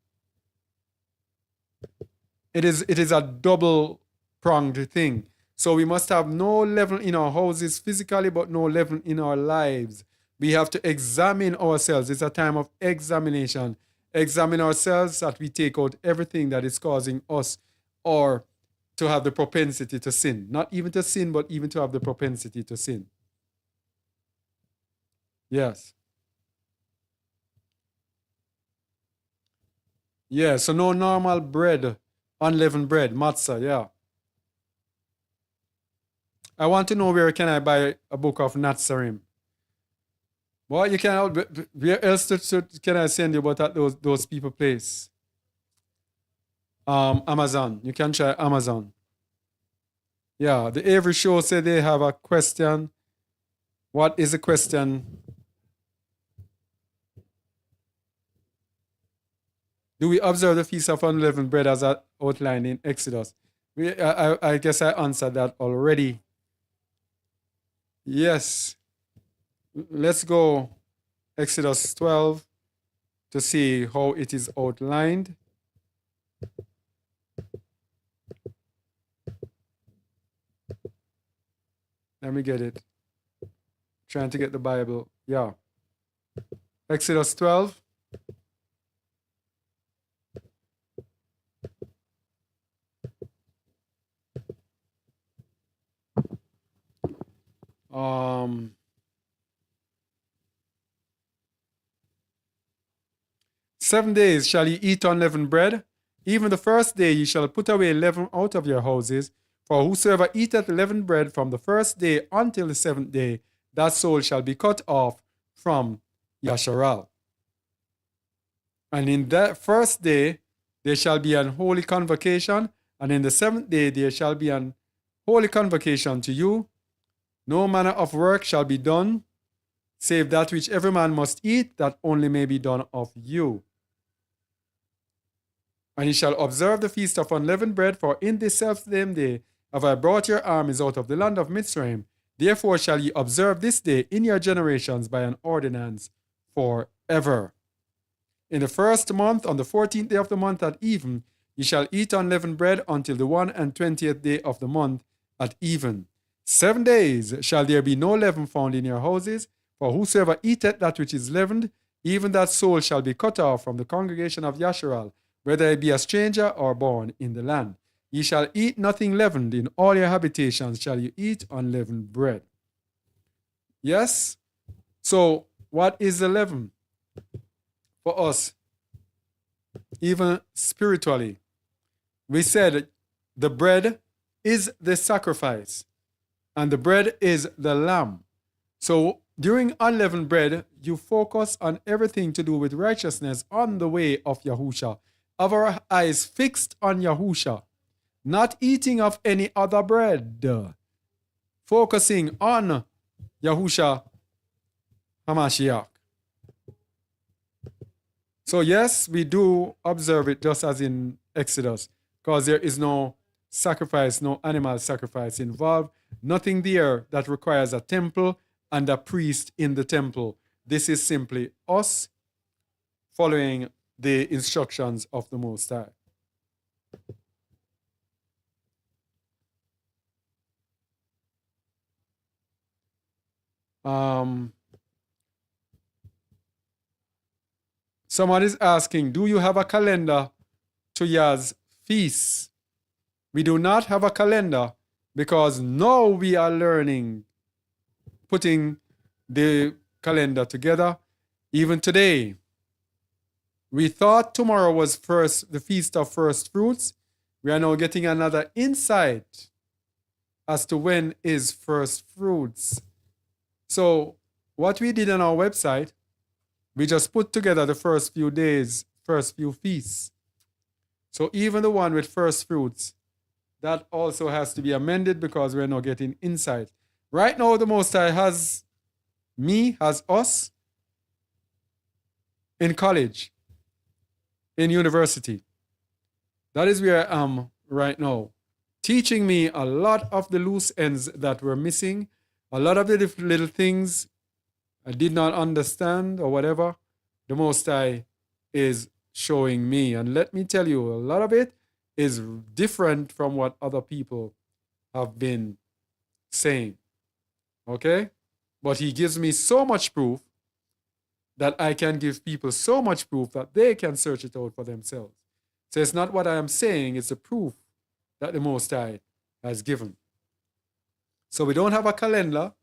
It is a double pronged thing. So we must have no leaven in our houses physically, but no leaven in our lives. We have to examine ourselves. It's a time of examination. Examine ourselves that we take out everything that is causing us or to have the propensity to sin. Not even to sin, but even to have the propensity to sin. Yes. Yeah, so no normal bread, unleavened bread, matzah, yeah. I want to know where can I buy a book of Natsarim. Well, you can, where else can I send you but at those people place? Amazon. You can try Amazon. Yeah, the Avery Show said they have a question. What is the question? Do we observe the Feast of Unleavened Bread as outlined in Exodus? I guess I answered that already. Yes. Let's go Exodus 12 to see how it is outlined. Let me get it. Trying to get the Bible. Yeah. Exodus 12. Um, 7 days shall ye eat unleavened bread. Even the first day ye shall put away leaven out of your houses. For whosoever eateth leavened bread from the first day until the 7th day, that soul shall be cut off from Yasharal. And in that first day there shall be an holy convocation, and in the 7th day there shall be an holy convocation to you. No manner of work shall be done, save that which every man must eat, that only may be done of you. And ye shall observe the feast of unleavened bread, for in this selfsame day have I brought your armies out of the land of Mitzrayim. Therefore shall ye observe this day in your generations by an ordinance forever. In the first month, on the 14th day of the month at even, ye shall eat unleavened bread until the 21st day of the month at even. 7 days shall there be no leaven found in your houses, for whosoever eateth that which is leavened, even that soul shall be cut off from the congregation of Yasharal, whether it be a stranger or born in the land. Ye shall eat nothing leavened. In all your habitations shall you eat unleavened bread. Yes? So, what is the leaven for us? Even spiritually. We said the bread is the sacrifice, and the bread is the lamb. So, during unleavened bread, you focus on everything to do with righteousness on the way of Yahusha. Have our eyes fixed on Yahusha, not eating of any other bread. Focusing on Yahusha HaMashiach. So yes, we do observe it just as in Exodus, because there is no sacrifice, no animal sacrifice involved. Nothing there that requires a temple and a priest in the temple. This is simply us following the instructions of the Most High. Someone is asking, do you have a calendar to Yah's feasts? We do not have a calendar because now we are learning, putting the calendar together. Even today, we thought tomorrow was the feast of first fruits. We are now getting another insight as to when is first fruits. So what we did on our website, we just put together the first few days, first few feasts. So even the one with first fruits, that also has to be amended because we're now getting insight. Right now, the Most High has us in college, in university. That is where I am right now, teaching me a lot of the loose ends that were missing, a lot of the little things I did not understand or whatever. The Most High is showing me. And let me tell you, a lot of it is different from what other people have been saying. Okay? But he gives me so much proof that I can give people so much proof that they can search it out for themselves. So it's not what I am saying, it's a proof that the Most High has given. So we don't have a calendar,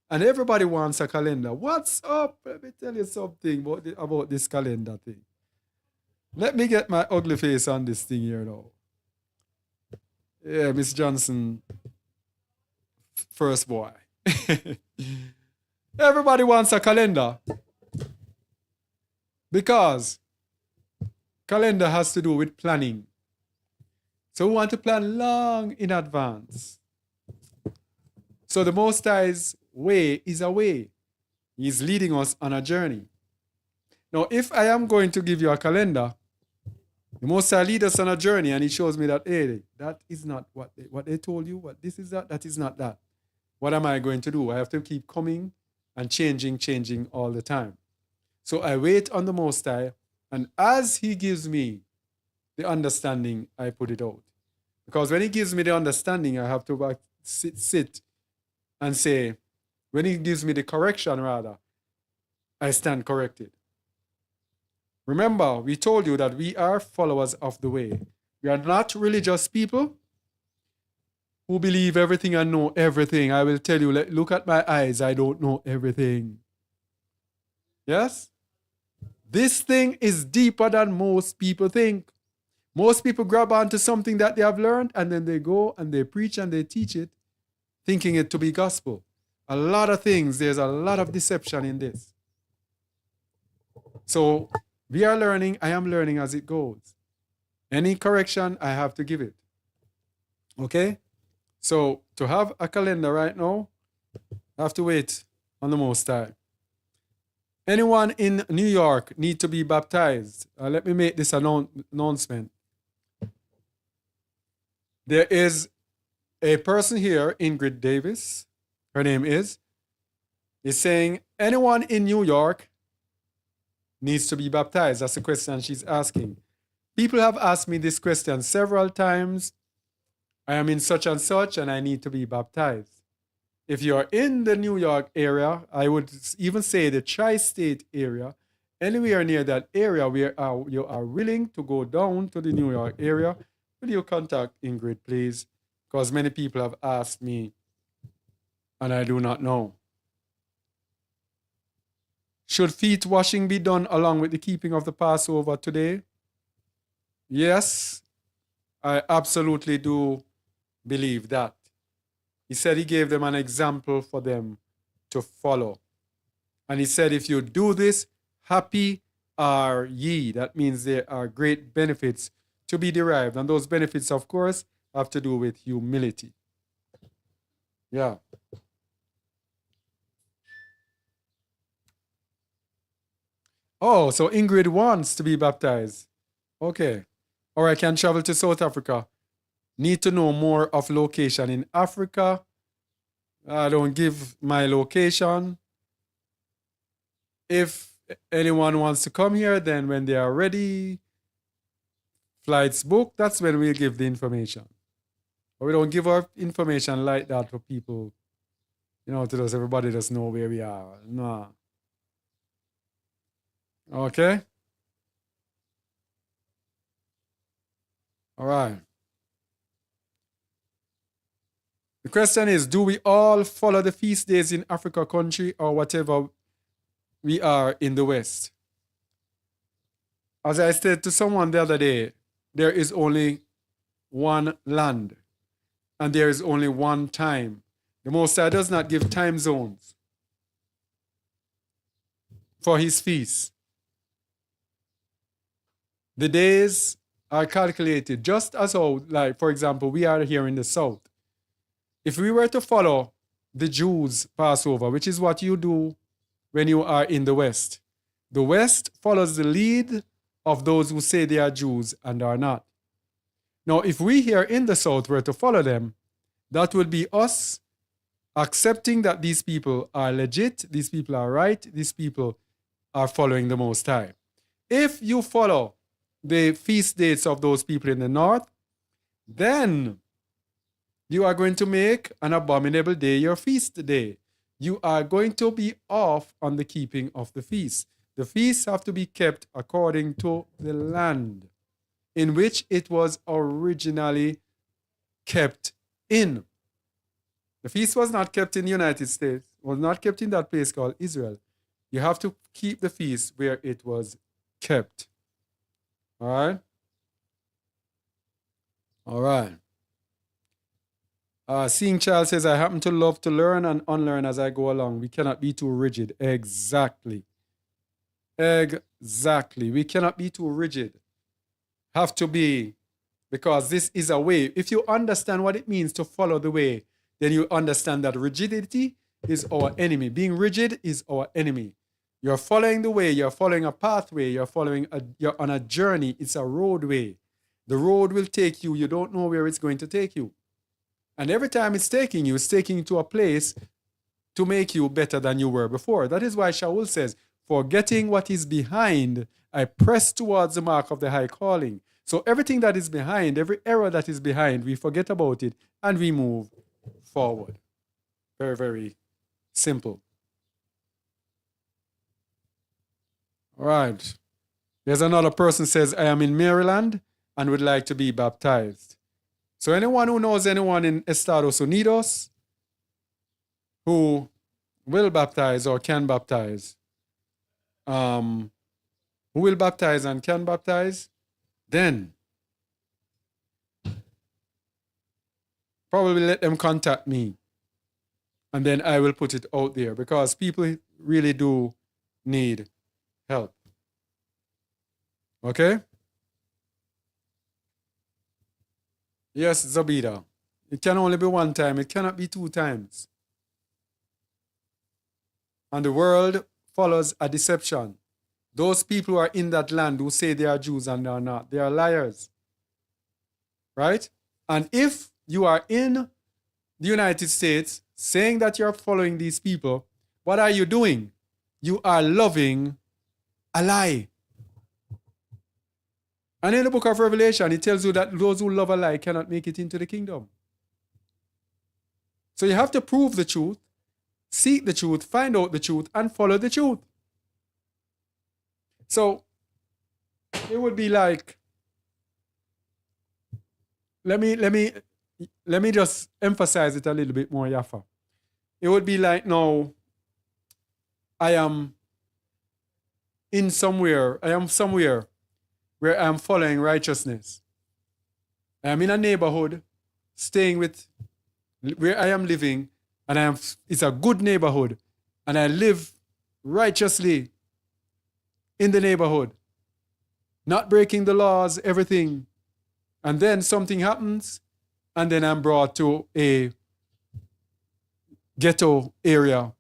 and everybody wants a calendar. What's up? Let me tell you something about this calendar thing. Let me get my ugly face on this thing here now. Yeah, Miss Johnson, first boy. Everybody wants a calendar because calendar has to do with planning. So we want to plan long in advance. So the Most High's way is a way. He's leading us on a journey. Now, if I am going to give you a calendar, the Most High leads us on a journey and he shows me that, hey, that is not what they told you, what this is that is not that. What am I going to do? I have to keep coming and changing all the time. So I wait on the Most High, and as he gives me the understanding, I put it out. Because when he gives me the understanding, I have to sit and say, when he gives me the correction, rather, I stand corrected. Remember, we told you that we are followers of the way. We are not religious people who believe everything and know everything. I will tell you, look at my eyes, I don't know everything. Yes? This thing is deeper than most people think. Most people grab onto something that they have learned and then they go and they preach and they teach it, thinking it to be gospel. A lot of things, there's a lot of deception in this. So we are learning, I am learning as it goes. Any correction, I have to give it. Okay? So to have a calendar right now, I have to wait on the Most High. Anyone in New York need to be baptized? Let me make this announcement. There is a person here, Ingrid Davis, her name is saying, anyone in New York needs to be baptized? That's the question she's asking. People have asked me this question several times. I am in such and such and I need to be baptized. If you're in the New York area, I would even say the tri-state area, anywhere near that area where you are willing to go down to the New York area, will you contact Ingrid, please? Because many people have asked me and I do not know. Should feet washing be done along with the keeping of the Passover today? Yes, I absolutely do believe that. He said he gave them an example for them to follow. And he said, if you do this, happy are ye. That means there are great benefits to be derived. And those benefits, of course, have to do with humility. Yeah. Oh, so Ingrid wants to be baptized. Okay. Or I can travel to South Africa. Need to know more of location in Africa. I don't give my location. If anyone wants to come here, then when they are ready, flights booked, that's when we give the information. But we don't give our information like that for people, to just everybody just know where we are. No. Okay? All right. The question is, do we all follow the feast days in Africa country or whatever we are in the West. As I said to someone the other day, there is only one land and there is only one time. The Most High does not give time zones for his feasts. The days are calculated just as how, like, for example, we are here in the South. If we were to follow the Jews' Passover, which is what you do when you are in the West follows the lead of those who say they are Jews and are not. Now, if we here in the South were to follow them, that would be us accepting that these people are legit, these people are right, these people are following the Most High. If you follow the feast dates of those people in the North, then you are going to make an abominable day your feast day. You are going to be off on the keeping of the feast. The feasts have to be kept according to the land in which it was originally kept in. The feast was not kept in the United States, was not kept in that place called Israel. You have to keep the feast where it was kept. All right? All right. Seeing Child says, I happen to love to learn and unlearn as I go along. We cannot be too rigid. Exactly. Exactly. We cannot be too rigid. Have to be, because this is a way. If you understand what it means to follow the way, then you understand that rigidity is our enemy. Being rigid is our enemy. You're following the way. You're following a pathway. You're on a journey. It's a roadway. The road will take you. You don't know where it's going to take you. And every time it's taking you to a place to make you better than you were before. That is why Shaul says, forgetting what is behind, I press towards the mark of the high calling. So everything that is behind, every error that is behind, we forget about it and we move forward. Very, very simple. All right. There's another person says, I am in Maryland and would like to be baptized. So anyone who knows anyone in Estados Unidos who will baptize or can baptize, who will baptize and can baptize, then probably let them contact me. And then I will put it out there because people really do need help. Okay? Yes, Zabida. It can only be one time. It cannot be two times. And the world follows a deception. Those people who are in that land who say they are Jews and they are not, they are liars. Right? And if you are in the United States saying that you're following these people, what are you doing? You are loving a lie. And in the book of Revelation, it tells you that those who love a lie cannot make it into the kingdom. So you have to prove the truth, seek the truth, find out the truth, and follow the truth. So it would be like, let me just emphasize it a little bit more, Yafa. It would be like, now I am somewhere where I am following righteousness. I am in a neighborhood, staying with where I am living, and it's a good neighborhood, and I live righteously in the neighborhood, not breaking the laws, everything. And then something happens, and then I'm brought to a ghetto area,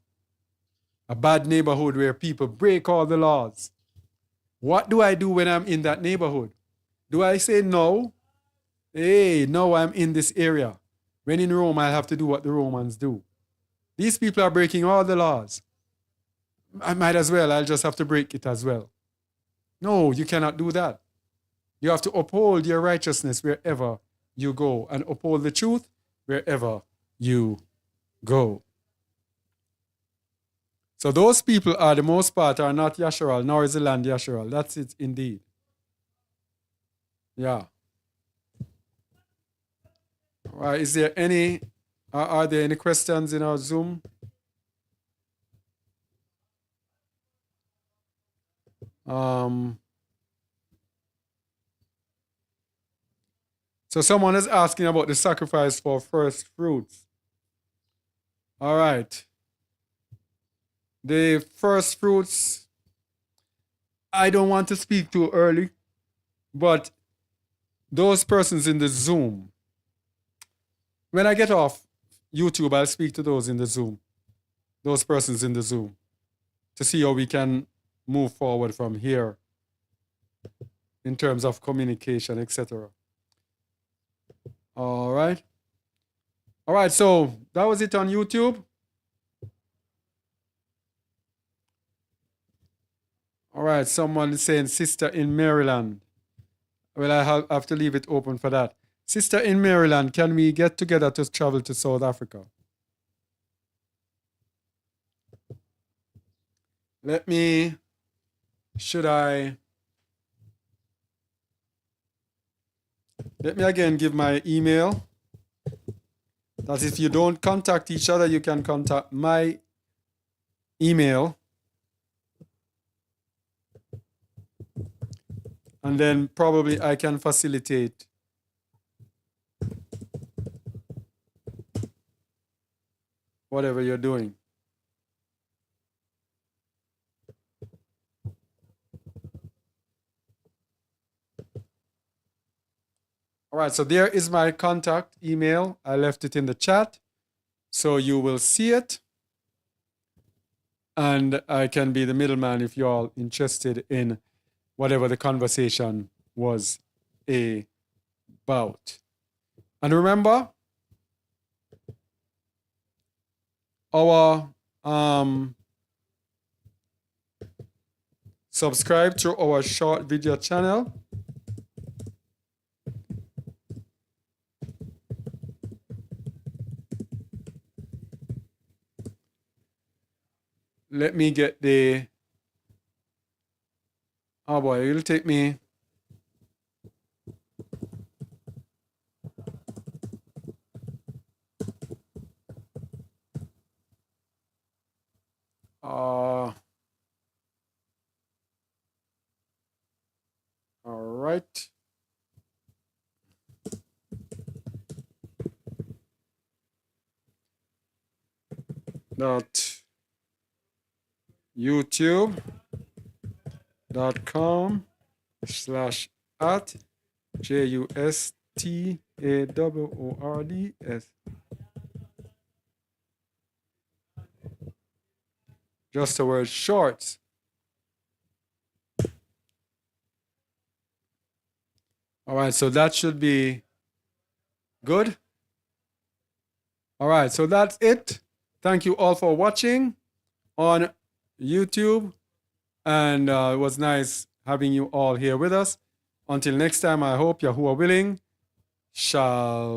a bad neighborhood where people break all the laws. What do I do when I'm in that neighborhood? Do I say no? Hey, no, I'm in this area. When in Rome, I'll have to do what the Romans do. These people are breaking all the laws. I might as well, I'll just have to break it as well. No, you cannot do that. You have to uphold your righteousness wherever you go and uphold the truth wherever you go. So those people are the most part are not Yasharal, nor is the land Yasharal. That's it indeed. Yeah. Is there any, are there any questions in our Zoom? So someone is asking about the sacrifice for first fruits. All right. The first fruits, I don't want to speak too early, but those persons in the Zoom, when I get off YouTube, I'll speak to those in the Zoom, those persons in the Zoom, to see how we can move forward from here in terms of communication, etc. All right. All right, so that was it on YouTube. All right, someone is saying sister in Maryland. Well, I have to leave it open for that. Sister in Maryland, can we get together to travel to South Africa? Let me again give my email. That if you don't contact each other, you can contact my email. And then probably I can facilitate whatever you're doing. All right, so there is my contact email. I left it in the chat, so you will see it. And I can be the middleman if you're all interested in whatever the conversation was about. And remember, our subscribe to our short video channel. Let me get the, oh boy, it'll take me. All right. youtube.com/at JUSTAWORDS. Just the word shorts. All right, so that should be good. All right, so that's it. Thank you all for watching on YouTube. And it was nice having you all here with us. Until next time, I hope Yahuwah willing. Shalom.